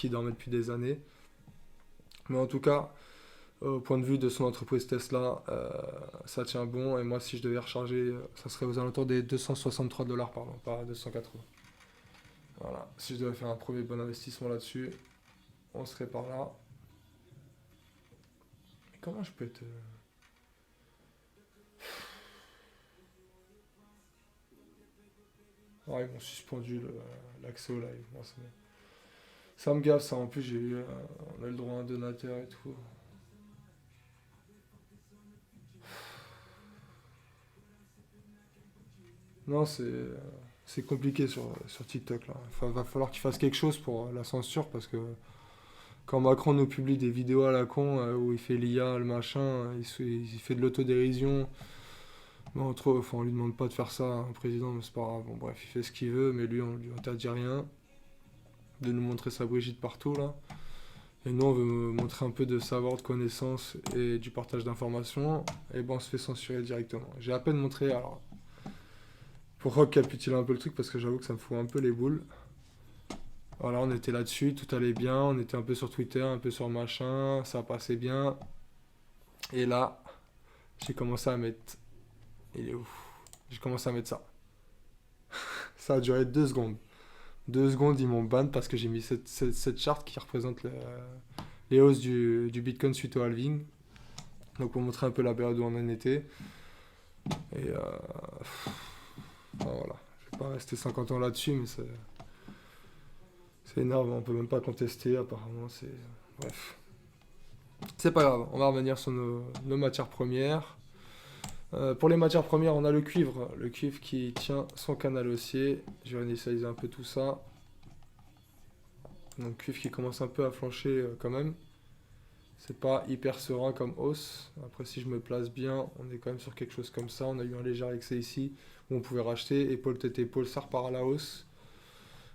A: dormaient depuis des années. Mais en tout cas, au point de vue de son entreprise Tesla, ça tient bon. Et moi, si je devais recharger, ça serait aux alentours des 263 $, pardon, pas 280. Voilà, si je devais faire un premier bon investissement là-dessus, on serait par là. Mais comment je peux être... Ah, ils m'ont suspendu l'accès au live. Bon, ça me gave ça. En plus, on a le droit à un donateur et tout. Non, c'est compliqué sur TikTok là. Va falloir qu'il fasse quelque chose pour la censure parce que quand Macron nous publie des vidéos à la con où il fait l'IA, le machin, il fait de l'autodérision. Bon, trop, enfin, on lui demande pas de faire ça, un président, mais c'est pas grave. Bon, bref, il fait ce qu'il veut, mais lui, on lui interdit rien. De nous montrer sa Brigitte partout là. Et nous, on veut montrer un peu de savoir, de connaissance et du partage d'informations. Et ben, on se fait censurer directement. J'ai à peine montré, alors, pour recapituler un peu le truc, parce que j'avoue que ça me fout un peu les boules. Voilà, on était là-dessus, tout allait bien, on était un peu sur Twitter, un peu sur machin, ça passait bien. Et là, j'ai commencé à mettre... Il est où? J'ai commencé à mettre ça. Ça a duré 2 secondes. 2 secondes, ils m'ont ban parce que j'ai mis cette charte qui représente les hausses du Bitcoin suite au halving. Donc pour montrer un peu la période où on en était. Et enfin, voilà, je vais pas rester 50 ans là-dessus, mais c'est énervant, on peut même pas contester, apparemment, c'est... Bref. C'est pas grave, on va revenir sur nos matières premières. Pour les matières premières, on a le cuivre. Le cuivre qui tient son canal haussier. Je vais réinitialiser un peu tout ça. Donc cuivre qui commence un peu à flancher quand même. C'est pas hyper serein comme hausse. Après, si je me place bien, on est quand même sur quelque chose comme ça. On a eu un léger excès ici où on pouvait racheter. Épaule, tête, épaule, ça repart à la hausse.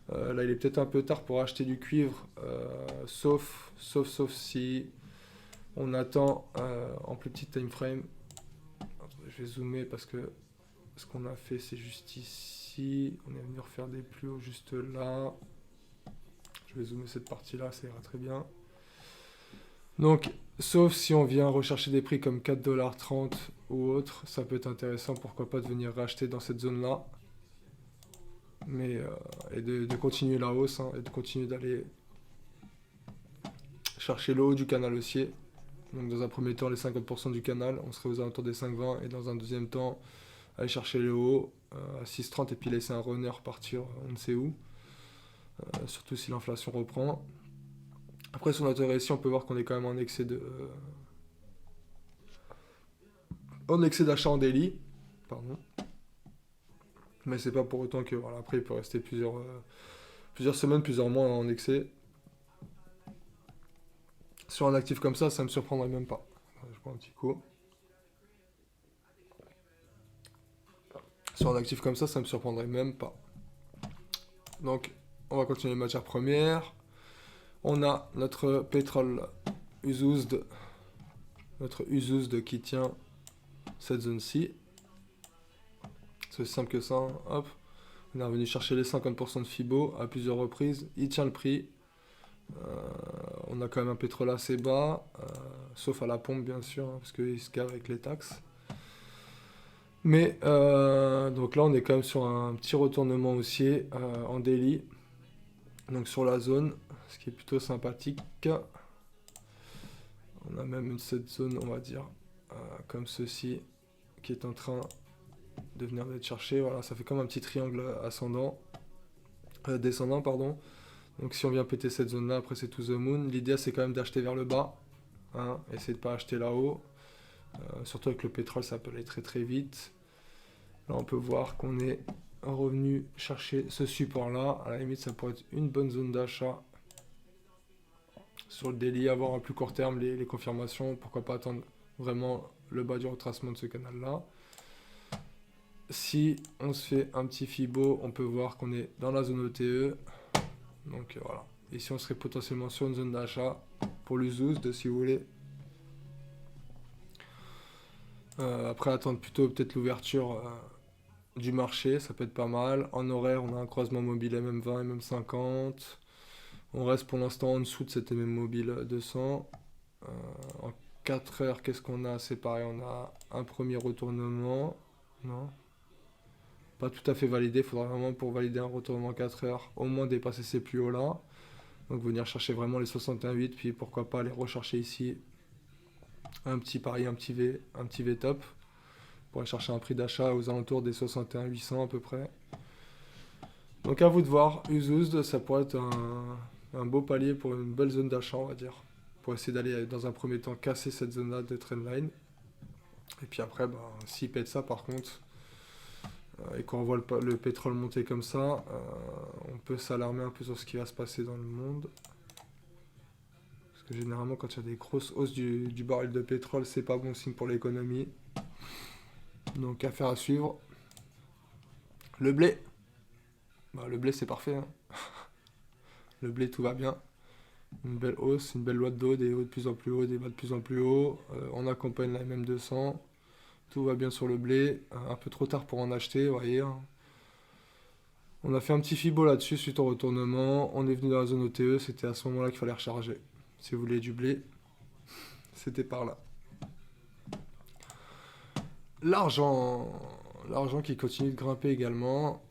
A: Là, il est peut-être un peu tard pour acheter du cuivre. Sauf si on attend en plus petit time frame. Je vais zoomer parce que ce qu'on a fait, c'est juste ici. On est venu refaire des plus hauts juste là. Je vais zoomer cette partie-là, ça ira très bien. Donc, sauf si on vient rechercher des prix comme 4,30$ ou autre, ça peut être intéressant, pourquoi pas de venir racheter dans cette zone-là. Mais, et de continuer la hausse, hein, et de continuer d'aller chercher le haut du canal haussier. Donc dans un premier temps, les 50% du canal, on serait aux alentours des 5,20, et dans un deuxième temps, aller chercher le haut à 6,30 et puis laisser un runner partir on ne sait où. Surtout si l'inflation reprend. Après sur notre récit, on peut voir qu'on est quand même en excès d'achat en daily. Pardon. Mais c'est pas pour autant que voilà, après il peut rester plusieurs semaines, plusieurs mois en excès. Sur un actif comme ça me surprendrait même pas. Je prends un petit coup. Sur un actif comme ça me surprendrait même pas. Donc, on va continuer les matières premières. On a notre pétrole used, qui tient cette zone-ci. C'est aussi simple que ça. Hein. Hop. On est revenu chercher les 50% de Fibo à plusieurs reprises. Il tient le prix. On a quand même un pétrole assez bas, sauf à la pompe bien sûr, hein, parce qu'il se gave avec les taxes. Mais donc là on est quand même sur un petit retournement haussier en daily. Donc sur la zone, ce qui est plutôt sympathique. On a même cette zone, on va dire, comme ceci, qui est en train de venir d'être cherché. Voilà, ça fait comme un petit triangle descendant, pardon. Donc si on vient péter cette zone-là, après c'est to the moon. L'idée c'est quand même d'acheter vers le bas. Hein, essayer de ne pas acheter là-haut. Surtout avec le pétrole, ça peut aller très très vite. Là on peut voir qu'on est revenu chercher ce support-là. À la limite, ça pourrait être une bonne zone d'achat. Sur le daily, avoir à plus court terme les confirmations. Pourquoi pas attendre vraiment le bas du retracement de ce canal-là. Si on se fait un petit Fibo, on peut voir qu'on est dans la zone OTE. Donc voilà. Ici, on serait potentiellement sur une zone d'achat pour l'ususe, si vous voulez. Après, attendre plutôt peut-être l'ouverture du marché, ça peut être pas mal. En horaire, on a un croisement mobile MM20 et MM50. On reste pour l'instant en dessous de cette MM mobile 200. En 4 heures, qu'est-ce qu'on a? C'est pareil, on a un premier retournement. Non, pas tout à fait validé. Il faudra vraiment, pour valider un retournement 4 heures, au moins dépasser ces plus hauts là. Donc venir chercher vraiment les 61,8, puis pourquoi pas aller rechercher ici un petit pari, un petit V top, pour aller chercher un prix d'achat aux alentours des 61,800 à peu près. Donc à vous de voir, Usuzd, ça pourrait être un beau palier pour une belle zone d'achat, on va dire. Pour essayer d'aller dans un premier temps casser cette zone-là de trendline. Et puis après, bah, s'il pète ça par contre, et qu'on voit le pétrole monter comme ça, on peut s'alarmer un peu sur ce qui va se passer dans le monde. Parce que généralement, quand il y a des grosses hausses du baril de pétrole, c'est pas bon signe pour l'économie. Donc, affaire à suivre. Le blé. Bah, le blé, c'est parfait. Hein. Le blé, tout va bien. Une belle hausse, une belle loi de dos, des hauts de plus en plus haut, des bas de plus en plus haut. On accompagne la MM200. Tout va bien sur le blé. Un peu trop tard pour en acheter, vous voyez. Hein. On a fait un petit fibo là-dessus suite au retournement. On est venu dans la zone OTE. C'était à ce moment-là qu'il fallait recharger. Si vous voulez du blé, c'était par là. L'argent qui continue de grimper également.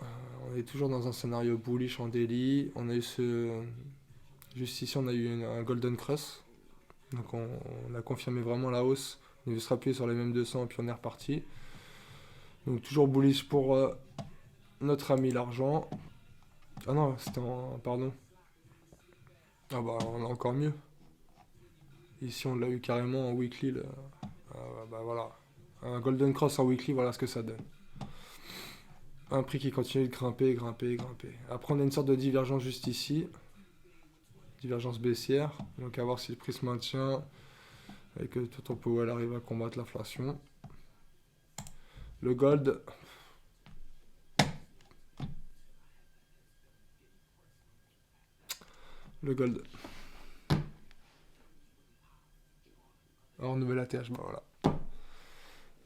A: On est toujours dans un scénario bullish en daily. On a eu juste ici, on a eu un golden cross. Donc on a confirmé vraiment la hausse. On a vu se rappuyer sur les mêmes 200 et puis on est reparti. Donc toujours bullish pour notre ami l'argent. Ah non, c'était en... Pardon. Ah bah on a encore mieux. Ici on l'a eu carrément en weekly. Bah voilà. un Golden Cross en weekly, voilà ce que ça donne. Un prix qui continue de grimper, grimper, grimper. Après, on a une sorte de divergence juste ici. Divergence baissière. Donc, à voir si le prix se maintient et que Total Powell arrive à combattre l'inflation. Le gold. Le gold. Alors, nouvelle ATH, bah voilà.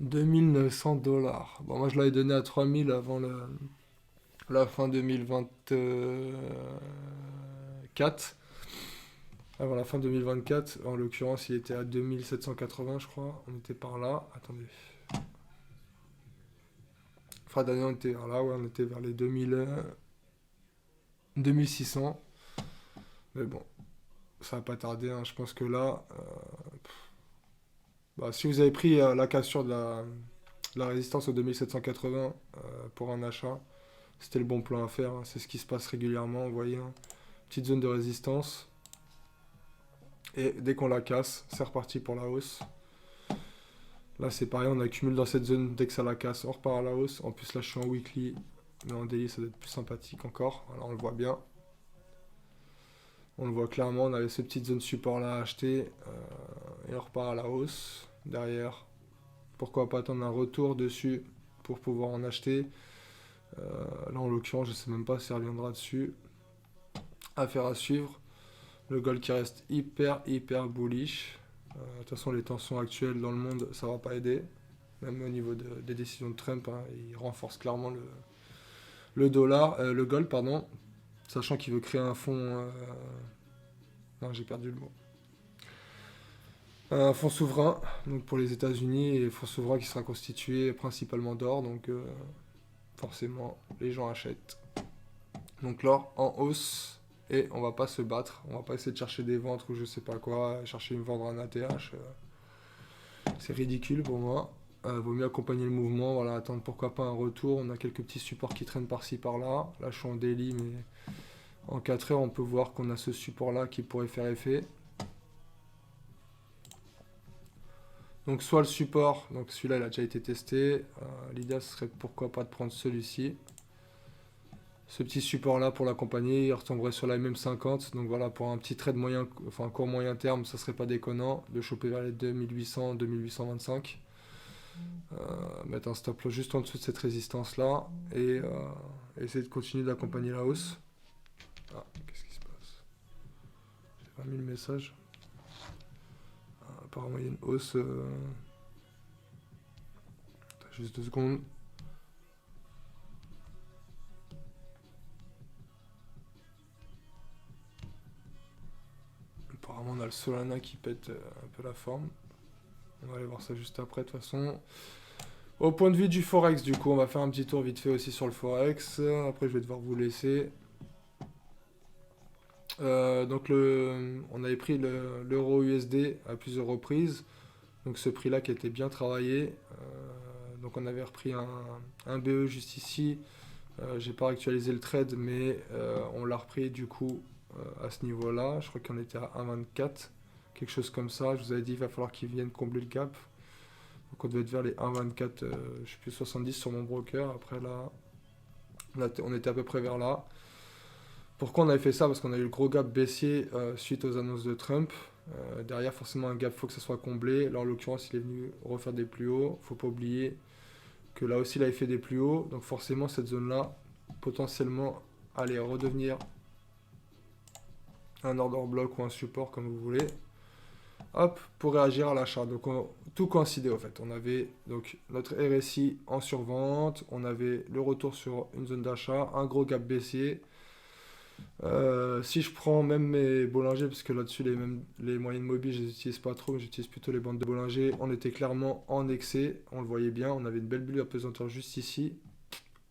A: 2900 $. Bon, moi, je l'avais donné à 3000 avant la fin 2024. Avant la fin 2024, en l'occurrence, il était à 2780, je crois. On était par là. Attendez. Fin d'année, on était vers là. Ouais, on était vers les 2600. Mais bon, ça va pas tarder, hein. Je pense que là, bah, si vous avez pris la cassure de la résistance au 2780 pour un achat, c'était le bon plan à faire, hein. C'est ce qui se passe régulièrement. Vous voyez, hein. Petite zone de résistance. Et dès qu'on la casse, c'est reparti pour la hausse. Là, c'est pareil, on accumule dans cette zone. Dès que ça la casse, on repart à la hausse. En plus, là, je suis en weekly. Mais en daily, ça doit être plus sympathique encore. Alors, on le voit bien. On le voit clairement. On avait ces petites zones support là à acheter. Et on repart à la hausse. Derrière, pourquoi pas attendre un retour dessus pour pouvoir en acheter. Là, en l'occurrence, je sais même pas si elle reviendra dessus. Affaire à suivre. Le gold qui reste hyper, hyper bullish. De toute façon, les tensions actuelles dans le monde, ça va pas aider. Même au niveau des décisions de Trump, hein, il renforce clairement le dollar, le gold, pardon. Sachant qu'il veut créer un fonds. Non, j'ai perdu le mot. Un fonds souverain, donc pour les États-Unis, et fonds souverain qui sera constitué principalement d'or, donc forcément, les gens achètent. Donc l'or en hausse. Et on va pas se battre, on va pas essayer de chercher des ventres ou je sais pas quoi, chercher une vendre un ATH. C'est ridicule pour moi. Vaut mieux accompagner le mouvement, voilà, attendre pourquoi pas un retour. On a quelques petits supports qui traînent par-ci par-là. Là je suis en daily, mais en 4 heures on peut voir qu'on a ce support là qui pourrait faire effet. Donc soit le support, donc celui-là il a déjà été testé. L'idée ce serait pourquoi pas de prendre celui-ci. Ce petit support là pour l'accompagner, il retomberait sur la MM50. Donc voilà, pour un petit trade moyen, enfin court moyen terme, ça serait pas déconnant de choper vers les 2800, 2825. Mettre un stop loss juste en dessous de cette résistance là et essayer de continuer d'accompagner la hausse. Ah, qu'est-ce qui se passe? J'ai pas mis le message. Apparemment il y a une hausse. Juste 2 secondes. Apparemment on a le Solana qui pète un peu la forme. On va aller voir ça juste après de toute façon. Au point de vue du Forex, du coup, on va faire un petit tour vite fait aussi sur le Forex. Après je vais devoir vous laisser. Donc on avait pris l'euro USD à plusieurs reprises. Donc ce prix là qui était bien travaillé. Donc on avait repris un BE juste ici. J'ai pas actualisé le trade, mais on l'a repris du coup à ce niveau-là. Je crois qu'on était à 1,24, quelque chose comme ça. Je vous avais dit il va falloir qu'ils viennent combler le gap. Donc on devait être vers les 1,24, je sais plus 70 sur mon broker. Après là, on était à peu près vers là. Pourquoi on avait fait ça? Parce qu'on a eu le gros gap baissier suite aux annonces de Trump. Derrière, forcément, un gap, il faut que ça soit comblé. Là, en l'occurrence, il est venu refaire des plus hauts. Faut pas oublier que là aussi, il avait fait des plus hauts. Donc forcément, cette zone-là, potentiellement, allait redevenir un order block ou un support, comme vous voulez. Hop, pour réagir à l'achat. Donc tout coïncidait, au fait. On avait donc notre RSI en survente. On avait le retour sur une zone d'achat. Un gros gap baissier. Si je prends même mes Bollinger, parce que là-dessus les moyennes mobiles je les utilise pas trop, mais j'utilise plutôt les bandes de Bollinger, on était clairement en excès, on le voyait bien, on avait une belle bulle apesanteur juste ici.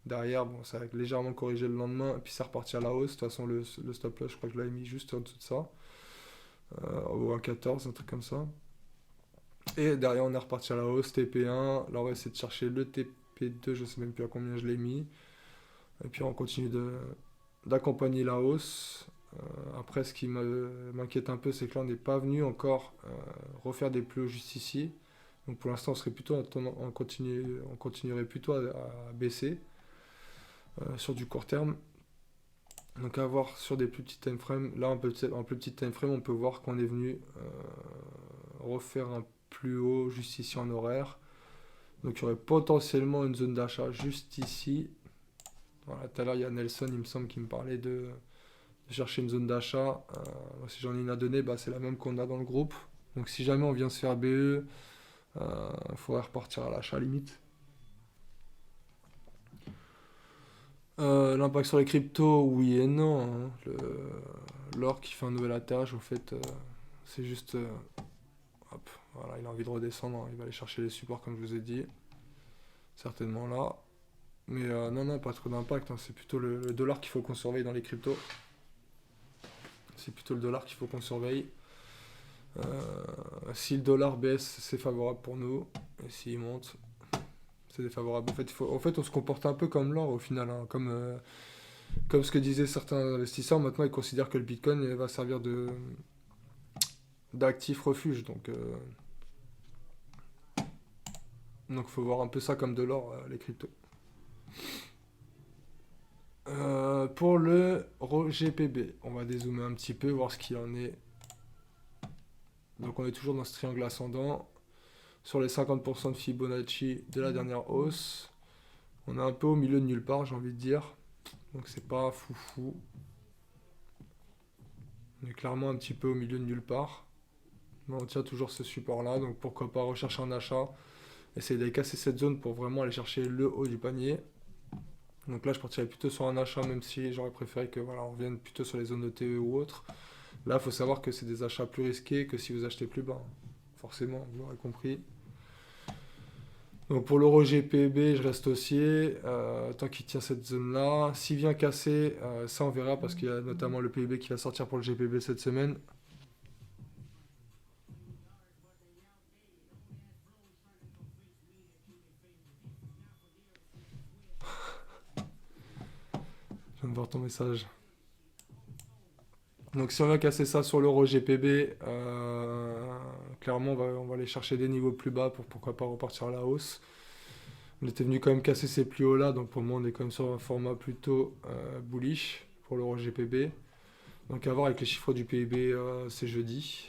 A: Derrière, bon, ça a légèrement corrigé le lendemain, et puis ça repartit à la hausse. De toute façon, le stop loss, je crois que je l'avais mis juste en dessous de ça, au 1,14, un truc comme ça. Et derrière, on est reparti à la hausse, TP1. Là, on va essayer de chercher le TP2, je sais même plus à combien je l'ai mis. Et puis, on continue d'accompagner la hausse. Après, ce qui m'inquiète un peu, c'est que là, on n'est pas venu encore refaire des plus hauts juste ici. Donc pour l'instant, on continuerait plutôt à baisser sur du court terme. Donc à voir sur des plus petits time frames. Là, en plus petit time frame, on peut voir qu'on est venu refaire un plus haut juste ici en horaire. Donc il y aurait potentiellement une zone d'achat juste ici. Voilà, tout à l'heure, il y a Nelson, il me semble, qui me parlait de chercher une zone d'achat. Si j'en ai une à donner, bah, c'est la même qu'on a dans le groupe. Donc si jamais on vient se faire BE, il faudrait repartir à l'achat limite. L'impact sur les cryptos, oui et non, hein. L'or qui fait un nouvel atterrage, au fait, c'est juste... hop, voilà, il a envie de redescendre, hein. Il va aller chercher les supports comme je vous ai dit. Certainement là. Mais non, pas trop d'impact, hein. C'est plutôt le dollar qu'il faut qu'on surveille dans les cryptos. C'est plutôt le dollar qu'il faut qu'on surveille. Si le dollar baisse, c'est favorable pour nous. Et s'il monte, c'est défavorable. En fait, on se comporte un peu comme l'or au final, hein. Comme ce que disaient certains investisseurs, maintenant ils considèrent que le Bitcoin va servir d'actif refuge. Donc faut voir un peu ça comme de l'or, les cryptos. Pour le GPB, on va dézoomer un petit peu, voir ce qu'il en est. Donc on est toujours dans ce triangle ascendant. Sur les 50% de Fibonacci de la dernière hausse, on est un peu au milieu de nulle part, j'ai envie de dire. Donc c'est pas foufou. On est clairement un petit peu au milieu de nulle part. Mais on tient toujours ce support là, donc pourquoi pas rechercher un achat. Essayer d'aller casser cette zone pour vraiment aller chercher le haut du panier. Donc là je partirais plutôt sur un achat, même si j'aurais préféré que voilà, on revienne plutôt sur les zones de TE ou autres. Là il faut savoir que c'est des achats plus risqués que si vous achetez plus bas. Forcément, vous l'aurez compris. Donc pour l'euro GPB, je reste haussier, tant qu'il tient cette zone-là. S'il vient casser, ça on verra parce qu'il y a notamment le PIB qui va sortir pour le GPB cette semaine. Je viens de voir ton message. Donc si on vient casser ça sur l'euro GPB, clairement on va aller chercher des niveaux plus bas pour pourquoi pas repartir à la hausse. On était venu quand même casser ces plus hauts là, donc pour moi on est quand même sur un format plutôt bullish pour l'euro GPB. Donc à voir avec les chiffres du PIB, c'est jeudi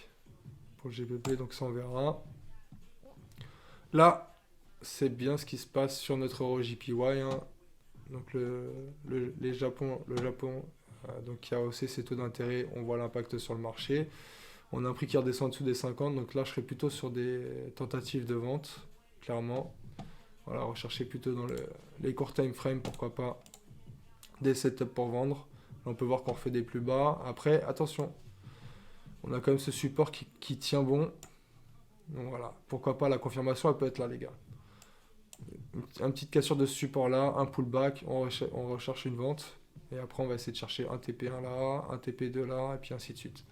A: pour le GPB, donc ça on verra. Là, c'est bien ce qui se passe sur notre euro JPY, hein. Donc le Japon, donc qui a haussé ses taux d'intérêt, on voit l'impact sur le marché. On a un prix qui redescend en dessous des 50, donc là je serais plutôt sur des tentatives de vente, clairement. Voilà, rechercher plutôt dans les court time frame, pourquoi pas, des setups pour vendre. Là, on peut voir qu'on refait des plus bas. Après, attention, on a quand même ce support qui tient bon. Donc voilà, pourquoi pas, la confirmation, elle peut être là, les gars. Une petite cassure de ce support là, un pullback, on recherche une vente. Et après, on va essayer de chercher un TP1 là, un TP2 là, et puis ainsi de suite.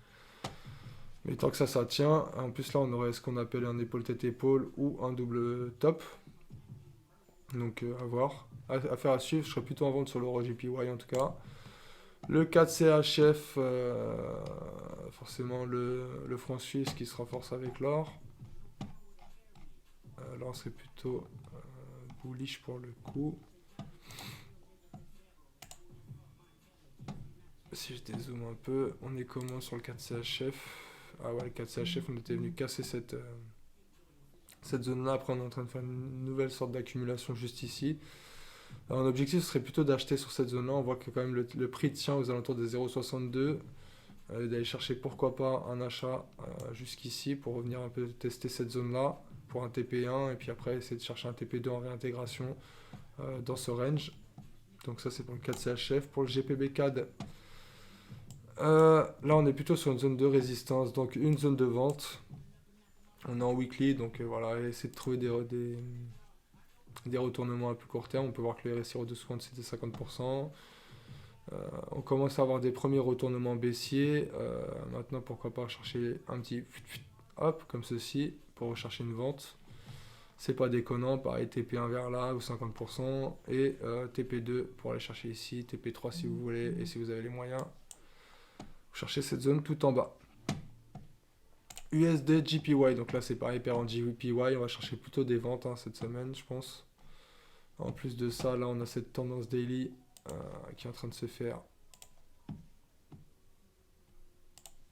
A: Mais tant que ça tient. En plus, là, on aurait ce qu'on appelle un épaule-tête-épaule ou un double top. Donc, à voir. Affaire à suivre, je serais plutôt en vente sur l'euro JPY en tout cas. Le 4CHF, forcément le franc suisse qui se renforce avec l'or. Là, on serait plutôt bullish pour le coup. Si je dézoome un peu, on est comment sur le 4CHF? Ah ouais, le 4CHF, on était venu casser cette zone-là. Après, on est en train de faire une nouvelle sorte d'accumulation juste ici. Alors, mon objectif serait plutôt d'acheter sur cette zone-là. On voit que quand même le prix tient aux alentours des 0,62. D'aller chercher pourquoi pas un achat jusqu'ici pour revenir un peu tester cette zone-là pour un TP1 et puis après essayer de chercher un TP2 en réintégration dans ce range. Donc ça c'est pour le 4CHF. Pour le GPB CAD, là on est plutôt sur une zone de résistance, donc une zone de vente. On est en weekly, donc voilà, essayer de trouver des retournements à plus court terme. On peut voir que le RSI au-dessous c'était 50%. On commence à avoir des premiers retournements baissiers. Maintenant, pourquoi pas chercher un petit hop comme ceci pour rechercher une vente. C'est pas déconnant. Pareil, TP1 vers là ou 50% et TP2 pour aller chercher ici, TP3 si vous voulez et si vous avez les moyens. Vous cherchez cette zone tout en bas. USD JPY, donc là c'est pareil, pair en JPY, on va chercher plutôt des ventes hein, cette semaine, je pense. En plus de ça, là on a cette tendance daily qui est en train de se faire.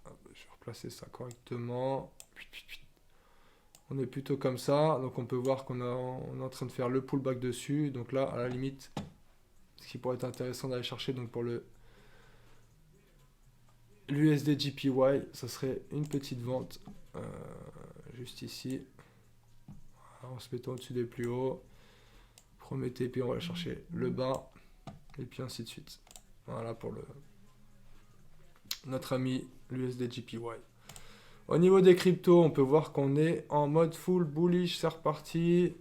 A: Je vais replacer ça correctement. On est plutôt comme ça, donc on peut voir on est en train de faire le pullback dessus. Donc là, à la limite, ce qui pourrait être intéressant d'aller chercher, donc pour l'USD JPY, ça serait une petite vente juste ici. En se mettant au-dessus des plus hauts. Premier TP, on va aller chercher le bas. Et puis ainsi de suite. Voilà pour notre ami l'USD JPY. Au niveau des cryptos, on peut voir qu'on est en mode full bullish, c'est reparti.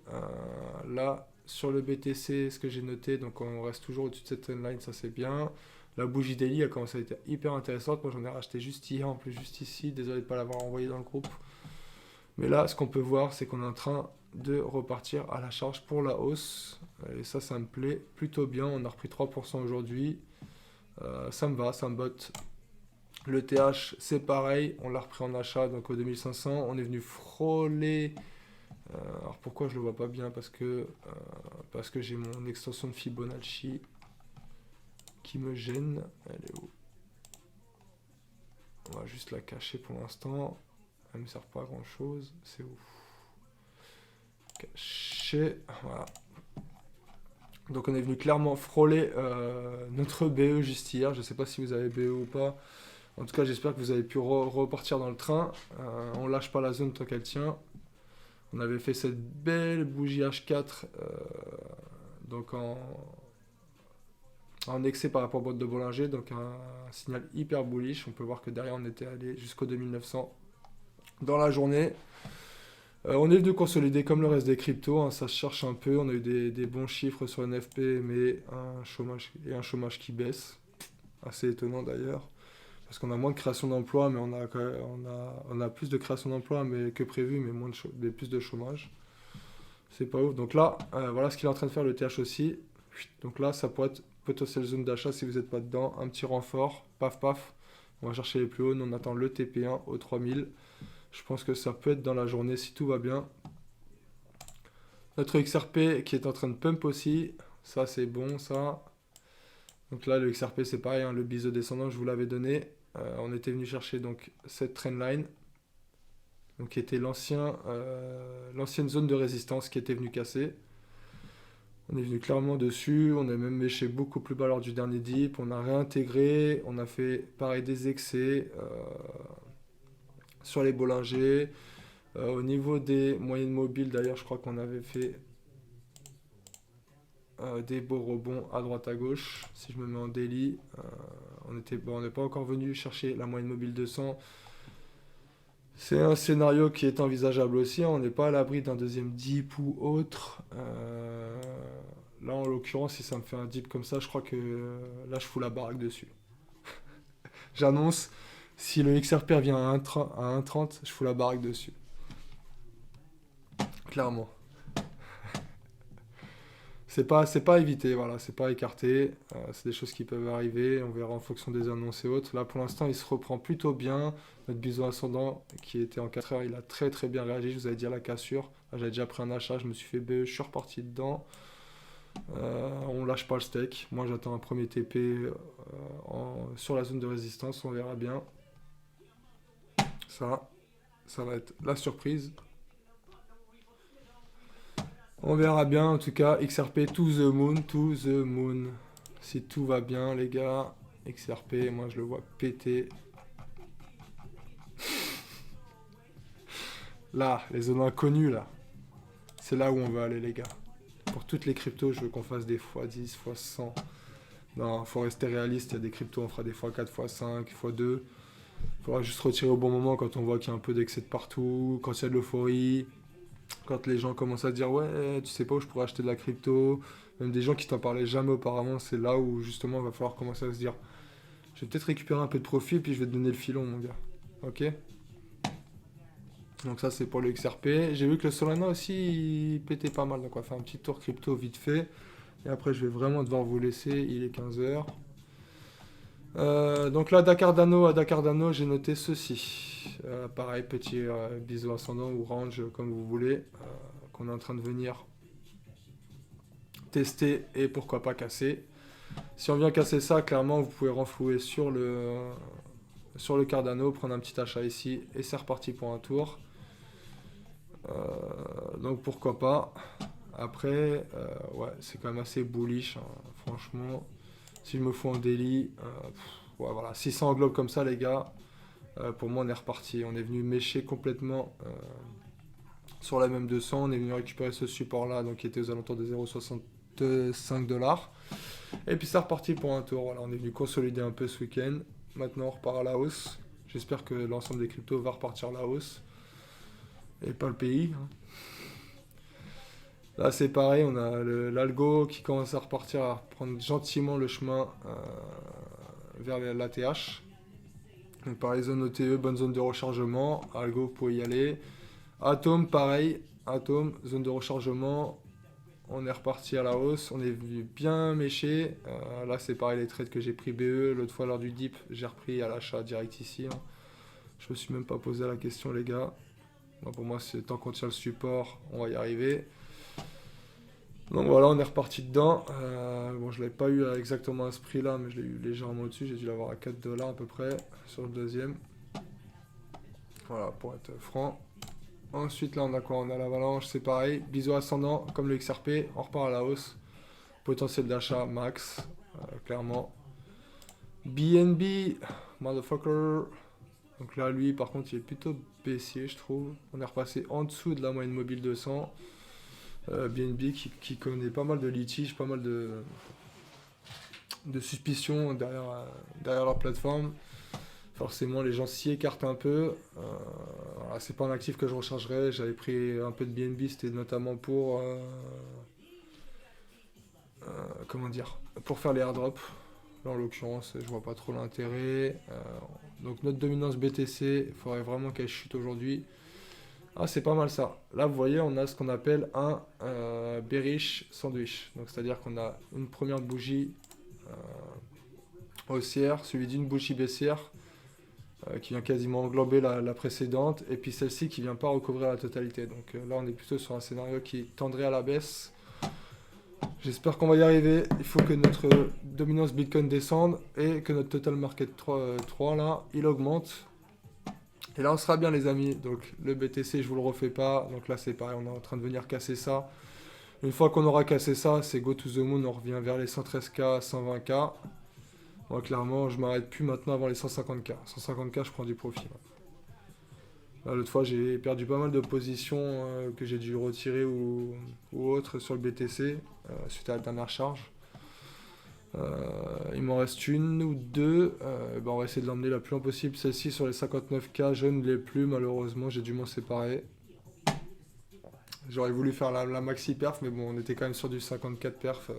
A: Là, sur le BTC, ce que j'ai noté, donc on reste toujours au-dessus de cette trendline, ça c'est bien. La bougie daily a commencé à être hyper intéressante. Moi j'en ai racheté juste hier, en plus juste ici. Désolé de ne pas l'avoir envoyé dans le groupe. Mais là, ce qu'on peut voir, c'est qu'on est en train de repartir à la charge pour la hausse. Et ça me plaît plutôt bien. On a repris 3% aujourd'hui. Ça me va, ça me botte. Le TH, c'est pareil. On l'a repris en achat, donc au 2500. On est venu frôler. Alors pourquoi je le vois pas bien? Parce que j'ai mon extension de Fibonacci qui me gêne. Elle est où? On va juste la cacher pour l'instant. Elle ne me sert pas à grand chose. C'est où? Caché. Voilà. Donc on est venu clairement frôler notre BE juste hier. Je ne sais pas si vous avez BE ou pas. En tout cas, j'espère que vous avez pu repartir dans le train. On lâche pas la zone tant qu'elle tient. On avait fait cette belle bougie H4 donc en excès par rapport à boîte de Bollinger. Donc un signal hyper bullish. On peut voir que derrière on était allé jusqu'au 2900 dans la journée. On est venu consolider comme le reste des cryptos, hein, ça se cherche un peu, on a eu des bons chiffres sur NFP, mais un chômage qui baisse, assez étonnant d'ailleurs, parce qu'on a moins de création d'emplois, mais on a plus de création d'emplois mais que prévu, mais plus de chômage. C'est pas ouf. Donc là, voilà ce qu'il est en train de faire le TH aussi. Donc là, ça pourrait être potentielle zone d'achat si vous n'êtes pas dedans. Un petit renfort, paf paf. On va chercher les plus hauts, nous on attend le TP1 au 3000. Je pense que ça peut être dans la journée si tout va bien. Notre XRP qui est en train de pump aussi. Ça c'est bon ça. Donc là le XRP c'est pareil, hein, le biseau descendant je vous l'avais donné. On était venu chercher donc cette trendline. Donc qui était l'ancienne zone de résistance qui était venue casser. On est venu clairement dessus. On a même méché beaucoup plus bas lors du dernier dip. On a réintégré. On a fait pareil des excès. Sur les Bollinger. Au niveau des moyennes mobiles, d'ailleurs, je crois qu'on avait fait des beaux rebonds à droite à gauche. Si je me mets en daily, on n'est pas encore venu chercher la moyenne mobile 200. C'est un scénario qui est envisageable aussi. Hein. On n'est pas à l'abri d'un deuxième dip ou autre. Là, en l'occurrence, si ça me fait un dip comme ça, je crois que là, je fous la baraque dessus. J'annonce. Si le XRP revient à 1,30, je fous la baraque dessus. Clairement. C'est pas à éviter, voilà, c'est pas à écarter. C'est des choses qui peuvent arriver. On verra en fonction des annonces et autres. Là, pour l'instant, il se reprend plutôt bien. Notre bison ascendant, qui était en 4 heures, il a très très bien réagi. Je vous avais dit la cassure. J'avais déjà pris un achat, je me suis fait BE, je suis reparti dedans. On lâche pas le steak. Moi, j'attends un premier TP sur la zone de résistance. On verra bien. Ça va être la surprise. On verra bien, en tout cas, XRP to the moon. Si tout va bien, les gars, XRP, moi je le vois péter. Là, les zones inconnues, là. C'est là où on va aller, les gars. Pour toutes les cryptos, je veux qu'on fasse des x10, x100. Non, faut rester réaliste. Il y a des cryptos, on fera des x4, x5, x2. Il faudra juste retirer au bon moment quand on voit qu'il y a un peu d'excès de partout, quand il y a de l'euphorie, quand les gens commencent à dire ouais, tu sais pas où je pourrais acheter de la crypto, même des gens qui t'en parlaient jamais auparavant, c'est là où justement il va falloir commencer à se dire je vais peut-être récupérer un peu de profit puis je vais te donner le filon, mon gars. Ok? Donc ça c'est pour le XRP. J'ai vu que le Solana aussi il pétait pas mal, donc on va faire un petit tour crypto vite fait. Et après je vais vraiment devoir vous laisser, il est 15h. Donc là, à Dakar Dano, j'ai noté ceci. Pareil, petit biseau ascendant ou range, comme vous voulez, qu'on est en train de venir tester et pourquoi pas casser. Si on vient casser ça, clairement, vous pouvez renflouer sur le Cardano, prendre un petit achat ici et c'est reparti pour un tour. Donc pourquoi pas. Après, ouais, c'est quand même assez bullish, hein, franchement. Si je me fous en daily, ouais, voilà. Si ça englobe comme ça, les gars, pour moi, on est reparti. On est venu mécher complètement sur la même 200. On est venu récupérer ce support-là, donc qui était aux alentours de 0,65 $. Et puis, c'est reparti pour un tour. Voilà, on est venu consolider un peu ce week-end. Maintenant, on repart à la hausse. J'espère que l'ensemble des cryptos va repartir à la hausse. Et pas le pays, hein. Là, c'est pareil, on a l'algo qui commence à repartir, à reprendre gentiment le chemin vers l'ATH. Donc, pareil, zone OTE, bonne zone de rechargement. Algo, vous pouvez y aller. Atom, pareil. Atom, zone de rechargement. On est reparti à la hausse. On est venu bien mécher. Là, c'est pareil, les trades que j'ai pris BE. L'autre fois, lors du dip, j'ai repris à l'achat direct ici, hein. Je me suis même pas posé la question, les gars. Bon, pour moi, tant qu'on tient le support, on va y arriver. Donc voilà, on est reparti dedans. Bon, je ne l'avais pas eu exactement à ce prix-là, mais je l'ai eu légèrement au-dessus. J'ai dû l'avoir à 4 $ à peu près sur le deuxième. Voilà, pour être franc. Ensuite, là, on a quoi? On a l'avalanche, c'est pareil. Biseau ascendant, comme le XRP. On repart à la hausse. Potentiel d'achat max, clairement. BNB, motherfucker. Donc là, lui, par contre, il est plutôt baissier, je trouve. On est repassé en dessous de la moyenne mobile 200. BNB qui connaît pas mal de litiges, pas mal de suspicions derrière leur plateforme. Forcément, les gens s'y écartent un peu. Voilà, c'est pas un actif que je rechargerais. J'avais pris un peu de BNB, c'était notamment pour comment dire, pour faire les airdrops. Là, en l'occurrence, je vois pas trop l'intérêt. Donc notre dominance BTC, il faudrait vraiment qu'elle chute aujourd'hui. Ah, c'est pas mal ça. Là, vous voyez, on a ce qu'on appelle un bearish sandwich. Donc, c'est-à-dire qu'on a une première bougie haussière, suivie d'une bougie baissière qui vient quasiment englober la précédente, et puis celle-ci qui vient pas recouvrir la totalité. Donc là, on est plutôt sur un scénario qui tendrait à la baisse. J'espère qu'on va y arriver. Il faut que notre dominance Bitcoin descende et que notre total market 3 là, il augmente. Et là, on sera bien, les amis. Donc, le BTC, je vous le refais pas. Donc là, c'est pareil, on est en train de venir casser ça. Une fois qu'on aura cassé ça, c'est go to the moon. On revient vers les 113K, 120K. Moi, clairement, je m'arrête plus maintenant avant les 150K. 150K, je prends du profit. Là, l'autre fois, j'ai perdu pas mal de positions que j'ai dû retirer ou autre sur le BTC suite à la dernière charge. Il m'en reste une ou deux. On va essayer de l'emmener la plus loin possible. Celle-ci sur les 59K, je ne l'ai plus malheureusement, j'ai dû m'en séparer. J'aurais voulu faire la maxi perf, mais bon, on était quand même sur du 54 perf.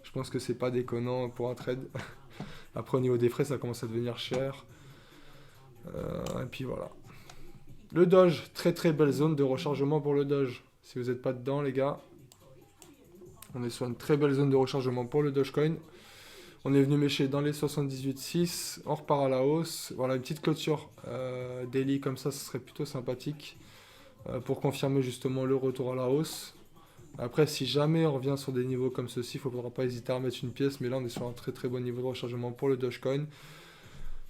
A: Je pense que c'est pas déconnant pour un trade. Après, au niveau des frais, ça commence à devenir cher. Et puis voilà. Le Doge, très très belle zone de rechargement pour le Doge. Si vous n'êtes pas dedans, les gars, on est sur une très belle zone de rechargement pour le Dogecoin. On est venu mécher dans les 78,6. On repart à la hausse. Voilà, une petite clôture daily comme ça, ce serait plutôt sympathique pour confirmer justement le retour à la hausse. Après, si jamais on revient sur des niveaux comme ceci, il ne faudra pas hésiter à remettre une pièce. Mais là, on est sur un très très bon niveau de rechargement pour le Dogecoin.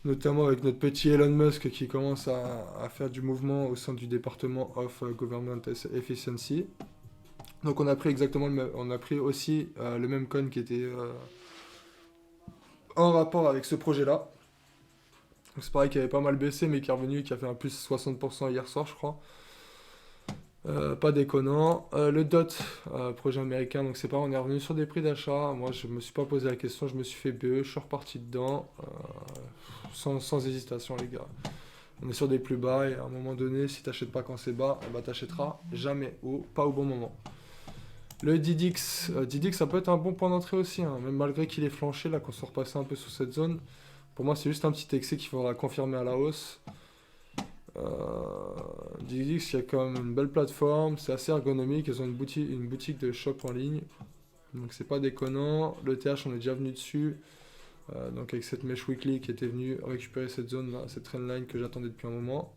A: Notamment avec notre petit Elon Musk qui commence à faire du mouvement au sein du département of Government Efficiency. Donc on a pris exactement on a pris aussi le même coin qui était en rapport avec ce projet-là. Donc c'est pareil qui avait pas mal baissé mais qui est revenu, qui a fait un plus 60% hier soir je crois. Pas déconnant. Le DOT, projet américain, donc c'est pas, on est revenu sur des prix d'achat. Moi je me suis pas posé la question, je me suis fait BE, je suis reparti dedans. Sans hésitation les gars. On est sur des plus bas et à un moment donné, si t'achètes pas quand c'est bas, bah t'achèteras jamais ou pas au bon moment. Le DDX, ça peut être un bon point d'entrée aussi, hein, même malgré qu'il est flanché, là qu'on soit repassé un peu sous cette zone. Pour moi, c'est juste un petit excès qu'il faudra confirmer à la hausse. DDX, il y a quand même une belle plateforme, c'est assez ergonomique, ils ont une boutique de shop en ligne, donc c'est pas déconnant. Le TH, on est déjà venu dessus. Donc avec cette mèche weekly qui était venue récupérer cette zone, là, cette trendline que j'attendais depuis un moment.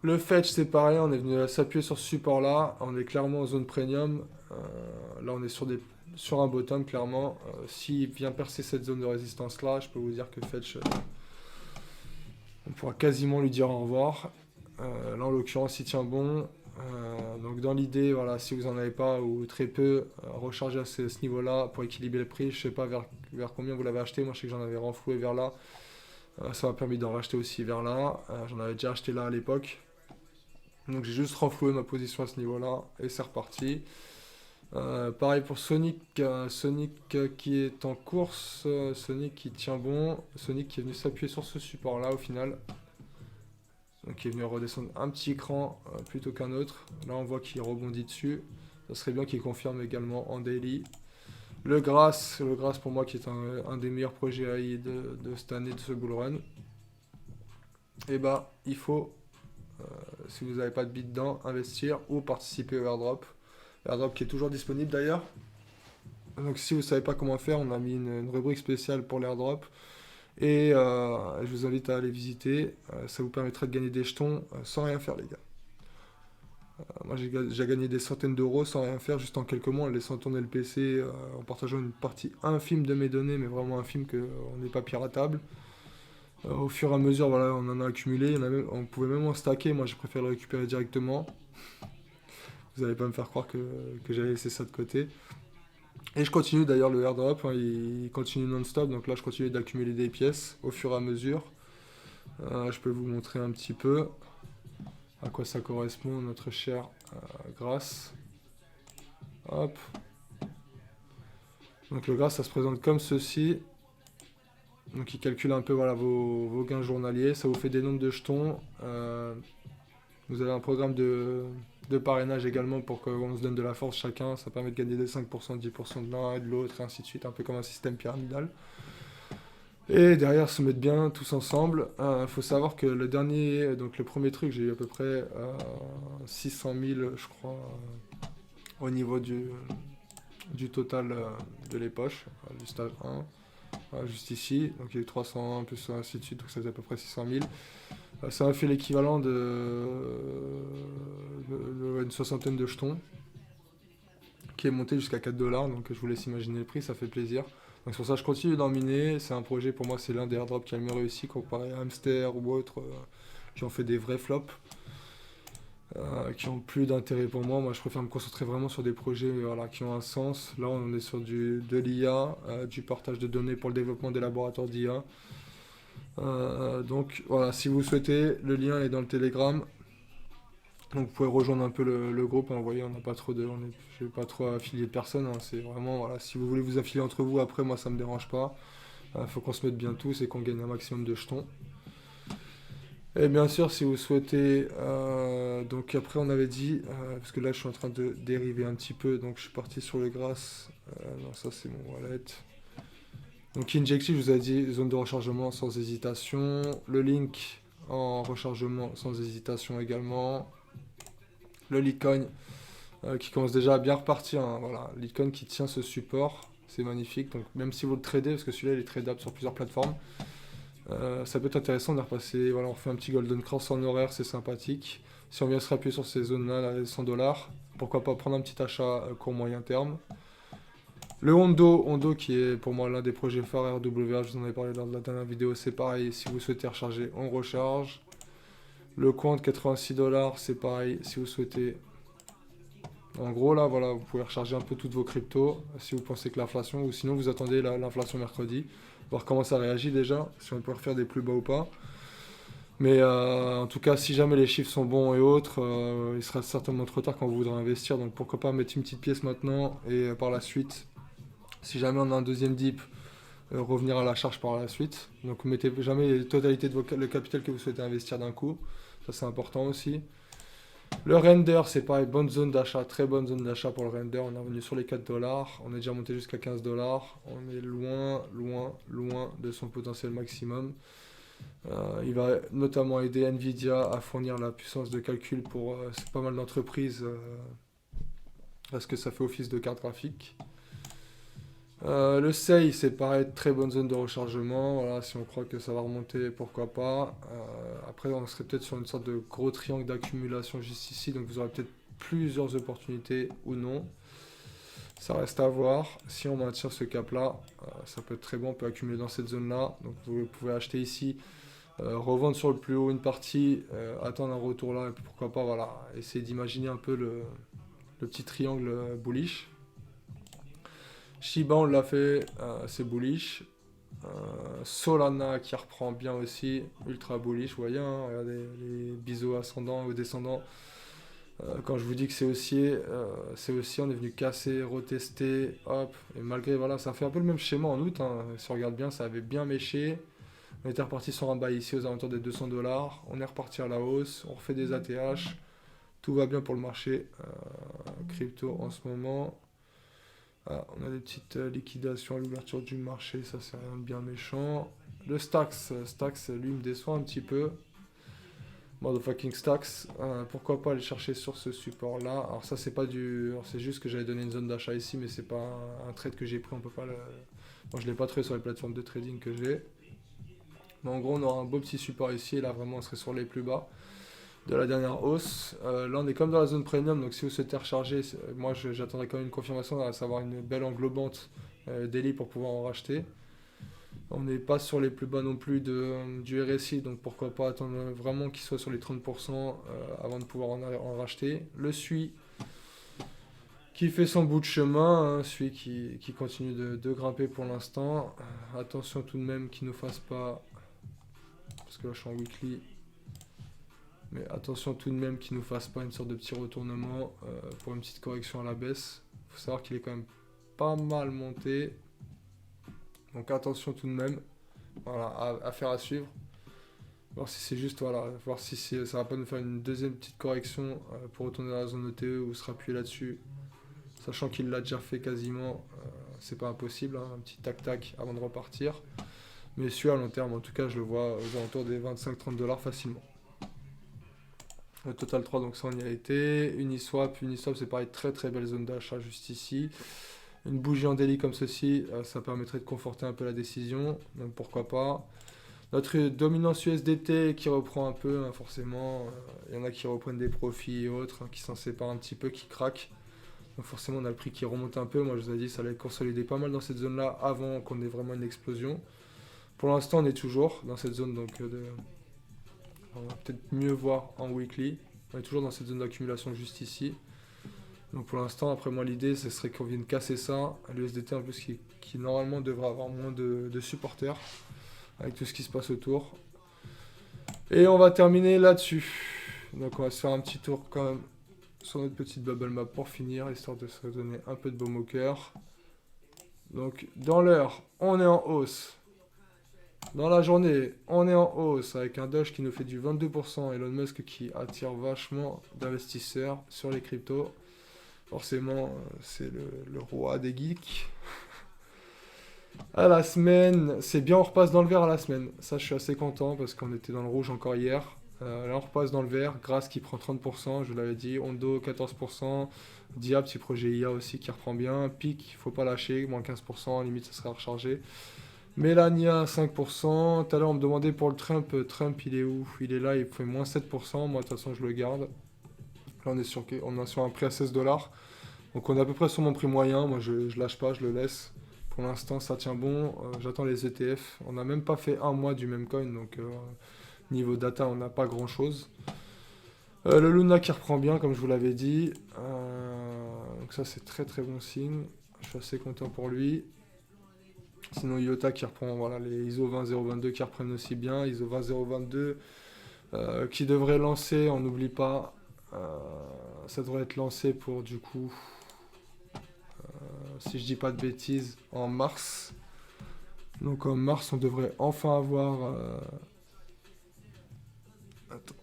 A: Le fetch c'est pareil, on est venu s'appuyer sur ce support là, on est clairement en zone premium. Là on est sur un bottom clairement. S'il vient percer cette zone de résistance là, je peux vous dire que fetch, on pourra quasiment lui dire au revoir. Là en l'occurrence il tient bon. Donc dans l'idée, voilà, si vous n'en avez pas ou très peu, rechargez à ce niveau-là pour équilibrer le prix. Je sais pas vers combien vous l'avez acheté. Moi je sais que j'en avais renfloué vers là. Ça m'a permis d'en racheter aussi vers là. J'en avais déjà acheté là à l'époque. Donc j'ai juste renfloué ma position à ce niveau-là et c'est reparti. Pareil pour Sonic, Sonic qui est en course, Sonic qui tient bon, Sonic qui est venu s'appuyer sur ce support-là au final. Donc il est venu redescendre un petit cran plutôt qu'un autre. Là on voit qu'il rebondit dessus. Ça serait bien qu'il confirme également en daily. Le Grass pour moi qui est un des meilleurs projets AI de cette année de ce bull run. Et bah il faut, si vous n'avez pas de bid dedans, investir ou participer au airdrop. Airdrop qui est toujours disponible d'ailleurs. Donc si vous ne savez pas comment faire, on a mis une rubrique spéciale pour l'airdrop. Et je vous invite à aller visiter. Ça vous permettra de gagner des jetons sans rien faire les gars. Moi j'ai gagné des centaines d'euros sans rien faire, juste en quelques mois en laissant tourner le PC, en partageant une partie infime de mes données, mais vraiment infime qu'on n'est pas piratable. Au fur et à mesure, voilà, on en a accumulé, on pouvait même en stacker, moi j'ai préféré le récupérer directement. Vous n'allez pas me faire croire que j'avais laissé ça de côté. Et je continue d'ailleurs le airdrop, hein, il continue non-stop, donc là je continue d'accumuler des pièces au fur et à mesure. Je peux vous montrer un petit peu à quoi ça correspond notre cher Grass. Hop. Donc le Grass ça se présente comme ceci. Donc il calcule un peu voilà, vos gains journaliers, ça vous fait des nombres de jetons. Vous avez un programme de parrainage également pour qu'on se donne de la force chacun. Ça permet de gagner des 5%, 10% de l'un et de l'autre, et ainsi de suite. Un peu comme un système pyramidal. Et derrière, se mettre bien tous ensemble. Il faut savoir que le dernier, donc le premier truc, j'ai eu à peu près 600 000, je crois, au niveau du total de les poches, du stage 1. Juste ici. Donc il y a eu 300 plus ainsi de suite, donc ça faisait à peu près 600 000. Ça m'a fait l'équivalent une soixantaine de jetons qui est monté jusqu'à 4 $. Donc je vous laisse imaginer le prix, ça fait plaisir. Donc c'est pour ça que je continue d'en miner. C'est un projet, pour moi, c'est l'un des airdrops qui a le mieux réussi comparé à Hamster ou autres qui ont fait des vrais flops, qui ont plus d'intérêt pour moi. Moi, je préfère me concentrer vraiment sur des projets voilà, qui ont un sens. Là, on est sur de l'IA, du partage de données pour le développement des laboratoires d'IA. Donc voilà, si vous souhaitez, le lien est dans le Telegram. Donc vous pouvez rejoindre un peu le groupe. Vous voyez, je n'ai pas trop affilié de personnes. C'est vraiment, voilà, si vous voulez vous affilier entre vous, après, moi, ça me dérange pas. Faut qu'on se mette bien tous et qu'on gagne un maximum de jetons. Et bien sûr, si vous souhaitez, donc après on avait dit, parce que là je suis en train de dériver un petit peu, donc je suis parti sur le Grass. Non, ça c'est mon wallet. Donc Injective, je vous ai dit, zone de rechargement sans hésitation. Le Link en rechargement sans hésitation également. Le Litecoin qui commence déjà à bien repartir. Hein, voilà, Litecoin qui tient ce support, c'est magnifique. Donc même si vous le tradez, parce que celui-là il est tradable sur plusieurs plateformes, ça peut être intéressant de repasser. Voilà, on fait un petit golden cross en horaire, c'est sympathique. Si on vient se rappuyer sur ces zones-là, là, les 100 $, pourquoi pas prendre un petit achat court moyen terme. Le Hondo qui est pour moi l'un des projets phares RWA, je vous en ai parlé lors de la dernière vidéo, c'est pareil, si vous souhaitez recharger, on recharge. Le Quant 86 $, c'est pareil, si vous souhaitez. En gros là, voilà, vous pouvez recharger un peu toutes vos cryptos, si vous pensez que l'inflation, ou sinon vous attendez l'inflation mercredi, voir comment ça réagit déjà, si on peut refaire des plus bas ou pas. Mais en tout cas, si jamais les chiffres sont bons et autres, il sera certainement trop tard quand vous voudrez investir, donc pourquoi pas mettre une petite pièce maintenant et par la suite, si jamais on a un deuxième dip, revenir à la charge par la suite. Donc mettez jamais la totalité de le capital que vous souhaitez investir d'un coup. Ça c'est important aussi. Le render, c'est pareil, bonne zone d'achat, très bonne zone d'achat pour le render. On est revenu sur les 4 $. On est déjà monté jusqu'à 15 $. On est loin, loin, loin de son potentiel maximum. Il va notamment aider Nvidia à fournir la puissance de calcul pour pas mal d'entreprises parce que ça fait office de carte graphique. Le seuil, c'est pareil, très bonne zone de rechargement. Voilà, si on croit que ça va remonter, pourquoi pas. Après, on serait peut-être sur une sorte de gros triangle d'accumulation juste ici, donc vous aurez peut-être plusieurs opportunités ou non. Ça reste à voir. Si on maintient ce cap-là, ça peut être très bon. On peut accumuler dans cette zone-là. Donc vous pouvez acheter ici, revendre sur le plus haut une partie, attendre un retour là, et puis pourquoi pas, voilà, essayer d'imaginer un peu le petit triangle bullish. Shiba, on l'a fait, c'est bullish. Solana qui reprend bien aussi, ultra bullish, vous voyez, hein, regardez les biseaux ascendants ou descendants. Quand je vous dis que c'est haussier, on est venu casser, retester, hop, et malgré, voilà, ça fait un peu le même schéma en août, hein, si on regarde bien, ça avait bien méché. On était reparti sur un bas ici aux alentours des 200 $, on est reparti à la hausse, on refait des ATH, tout va bien pour le marché crypto en ce moment. Ah, on a des petites liquidations à l'ouverture du marché, ça c'est rien de bien méchant. Le Stax, lui me déçoit un petit peu. Motherfucking Stax, pourquoi pas aller chercher sur ce support là. Alors ça c'est pas du, alors, c'est juste que j'avais donné une zone d'achat ici, mais c'est pas un trade que j'ai pris, on peut pas le, moi je l'ai pas tradé sur les plateformes de trading que j'ai. Mais en gros on aura un beau petit support ici, et là vraiment on serait sur les plus bas de la dernière hausse. Là on est comme dans la zone premium, donc si vous souhaitez recharger, moi j'attendrai quand même une confirmation, à savoir une belle englobante daily pour pouvoir en racheter. On n'est pas sur les plus bas non plus du RSI, donc pourquoi pas attendre vraiment qu'il soit sur les 30% avant de pouvoir en racheter. Le SUI qui fait son bout de chemin, hein, celui qui continue de grimper pour l'instant. Attention tout de même qu'il ne nous fasse pas, parce que là je suis en weekly, mais attention tout de même qu'il ne nous fasse pas une sorte de petit retournement pour une petite correction à la baisse. Il faut savoir qu'il est quand même pas mal monté, donc attention tout de même. Voilà, affaire à suivre. Voir si c'est juste, voilà, voir si ça va pas nous faire une deuxième petite correction pour retourner dans la zone ETE ou se rappuyer là-dessus. Sachant qu'il l'a déjà fait quasiment, c'est pas impossible, hein, un petit tac-tac avant de repartir. Mais celui à long terme, en tout cas, je le vois aux alentours des 25-30 $ facilement. Le Total 3, donc ça on y a été. Uniswap c'est pareil, très très belle zone d'achat juste ici. Une bougie en daily comme ceci, ça permettrait de conforter un peu la décision, donc pourquoi pas. Notre dominance USDT qui reprend un peu, hein, forcément. Il y en a qui reprennent des profits et autres, hein, qui s'en séparent un petit peu, qui craquent. Donc forcément, on a le prix qui remonte un peu. Moi, je vous ai dit, ça allait consolider pas mal dans cette zone-là avant qu'on ait vraiment une explosion. Pour l'instant, on est toujours dans cette zone, donc on va peut-être mieux voir en weekly. On est toujours dans cette zone d'accumulation juste ici. Donc pour l'instant, après moi, l'idée, ce serait qu'on vienne casser ça. L'USDT, en plus, qui normalement devrait avoir moins de supporters avec tout ce qui se passe autour. Et on va terminer là-dessus. Donc on va se faire un petit tour quand même sur notre petite bubble map pour finir, histoire de se donner un peu de baume au cœur. Donc dans l'heure, on est en hausse. Dans la journée, on est en hausse avec un Doge qui nous fait du 22%, Elon Musk qui attire vachement d'investisseurs sur les cryptos. Forcément, c'est le roi des geeks. À la semaine, c'est bien, on repasse dans le vert à la semaine. Ça, je suis assez content parce qu'on était dans le rouge encore hier. Là, on repasse dans le vert. Grasse qui prend 30%, je vous l'avais dit. Hondo 14%. Diab, petit projet IA aussi qui reprend bien. Pic, il faut pas lâcher, moins 15%, limite ça sera rechargé. Mélania 5%. Tout à l'heure, on me demandait pour le Trump. Trump, il est où? Il est là, il fait moins 7%. Moi, de toute façon, je le garde. Là, on est sur un prix à 16 $. Donc, on est à peu près sur mon prix moyen. Moi, je lâche pas, je le laisse. Pour l'instant, ça tient bon. J'attends les ETF. On n'a même pas fait un mois du même coin, donc niveau data, on n'a pas grand-chose. Le Luna qui reprend bien, comme je vous l'avais dit. Donc ça, c'est très très bon signe. Je suis assez content pour lui. Sinon, IOTA qui reprend, voilà, les ISO 20022 qui reprennent aussi bien. ISO 20022 qui devrait lancer, on n'oublie pas. Ça devrait être lancé pour du coup... si je dis pas de bêtises, en mars. Donc en mars, on devrait enfin avoir... Attends.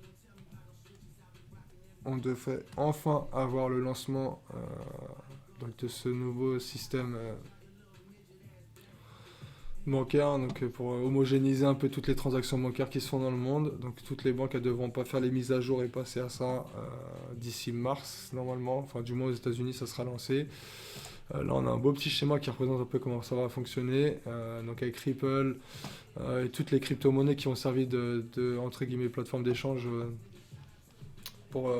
A: On devrait enfin avoir le lancement donc de ce nouveau système bancaire, donc pour homogénéiser un peu toutes les transactions bancaires qui se font dans le monde. Donc toutes les banques, elles devront pas faire les mises à jour et passer à ça d'ici mars, normalement. Enfin, du moins aux États-Unis, ça sera lancé. Là, on a un beau petit schéma qui représente un peu comment ça va fonctionner. Donc avec Ripple et toutes les crypto-monnaies qui ont servi de entre guillemets, plateforme d'échange pour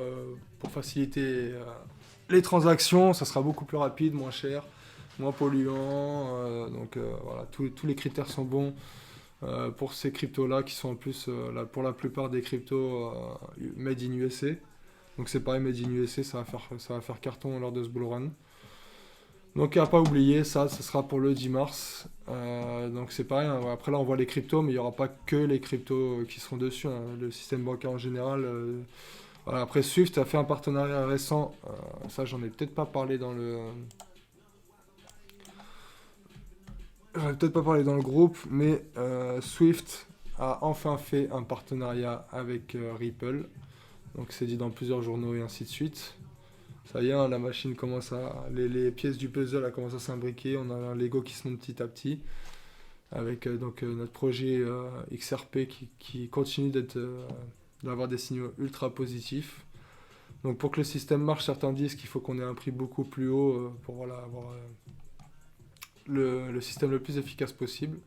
A: faciliter les transactions. Ça sera beaucoup plus rapide, moins cher, moins polluant. Donc voilà, tous les critères sont bons pour ces cryptos-là qui sont en plus, pour la plupart des cryptos made in USA. Donc c'est pareil, made in USA, ça va faire carton lors de ce bull run. Donc à pas oublier, ça, ce sera pour le 10 mars. Donc c'est pareil, hein, après là on voit les cryptos, mais il n'y aura pas que les cryptos qui seront dessus, hein. Le système bancaire en général. Voilà. Après Swift a fait un partenariat récent, ça j'en ai peut-être pas parlé dans le... J'en ai peut-être pas parlé dans le groupe, mais Swift a enfin fait un partenariat avec Ripple. Donc c'est dit dans plusieurs journaux et ainsi de suite. Ça y est, hein, la machine commence à... Les pièces du puzzle commencent à s'imbriquer. On a un Lego qui se monte petit à petit. Avec notre projet XRP qui continue d'avoir des signaux ultra positifs. Donc pour que le système marche, certains disent qu'il faut qu'on ait un prix beaucoup plus haut pour voilà, avoir le système le plus efficace possible.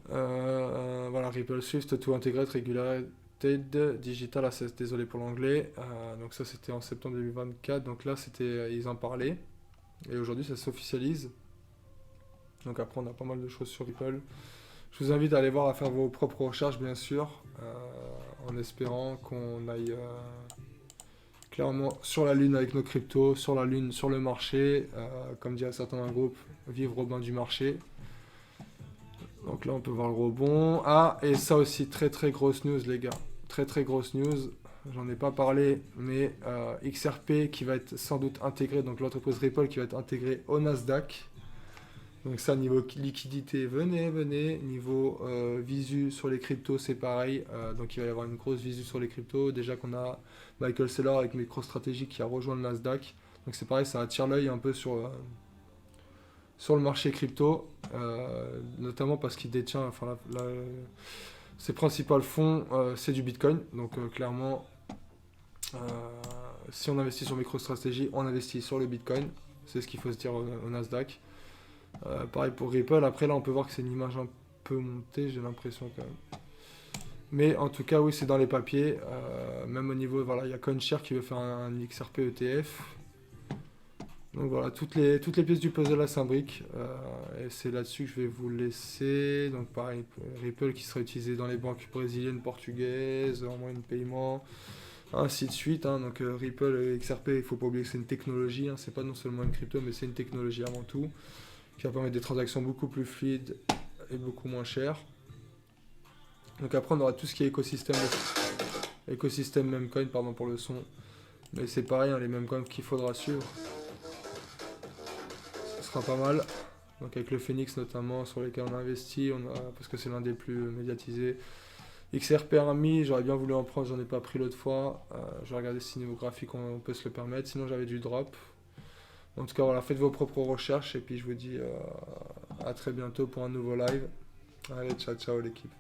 A: Voilà, Ripple Swift, tout integrated, regulated, digital assets, désolé pour l'anglais. Donc ça c'était en septembre 2024, donc là ils en parlaient. Et aujourd'hui ça s'officialise. Donc après on a pas mal de choses sur Ripple. Je vous invite à aller voir, à faire vos propres recherches bien sûr, en espérant qu'on aille clairement sur la lune avec nos cryptos, sur la lune, sur le marché, comme dirait certains dans le groupe, vivre au bain du marché. Donc là on peut voir le rebond. Ah, et ça aussi, très très grosse news les gars, très très grosse news, j'en ai pas parlé, mais XRP qui va être sans doute intégré, donc l'entreprise Ripple qui va être intégrée au Nasdaq. Donc ça, niveau liquidité, venez. Niveau visu sur les cryptos, c'est pareil. Donc il va y avoir une grosse visu sur les cryptos. Déjà qu'on a Michael Saylor avec MicroStrategy qui a rejoint le Nasdaq. Donc c'est pareil, ça attire l'œil un peu sur le marché crypto. Notamment parce qu'il détient, enfin, ses principaux fonds, c'est du Bitcoin. Donc clairement, si on investit sur MicroStrategy, on investit sur le Bitcoin. C'est ce qu'il faut se dire au Nasdaq. Pareil pour Ripple, après là on peut voir que c'est une image un peu montée, j'ai l'impression quand même. Mais en tout cas oui c'est dans les papiers, même au niveau, voilà, il y a CoinShare qui veut faire un XRP ETF. Donc voilà, toutes les pièces du puzzle là s'imbriquent, et c'est là-dessus que je vais vous laisser. Donc pareil, Ripple qui sera utilisé dans les banques brésiliennes, portugaises, en moyen de paiement, ainsi de suite, hein. Donc Ripple et XRP, il ne faut pas oublier que c'est une technologie, hein. C'est pas non seulement une crypto mais c'est une technologie avant tout, qui va permettre des transactions beaucoup plus fluides et beaucoup moins chères. Donc après on aura tout ce qui est écosystème Memecoin, pardon pour le son. Mais c'est pareil, hein, les Memecoins qu'il faudra suivre. Ce sera pas mal. Donc avec le Phoenix notamment, sur lesquels on a investi, parce que c'est l'un des plus médiatisés. XRP RMI, j'aurais bien voulu en prendre, j'en ai pas pris l'autre fois. Je vais regarder si niveau graphique on peut se le permettre, sinon j'avais du drop. En tout cas, voilà, faites vos propres recherches et puis je vous dis à très bientôt pour un nouveau live. Allez, ciao, ciao l'équipe.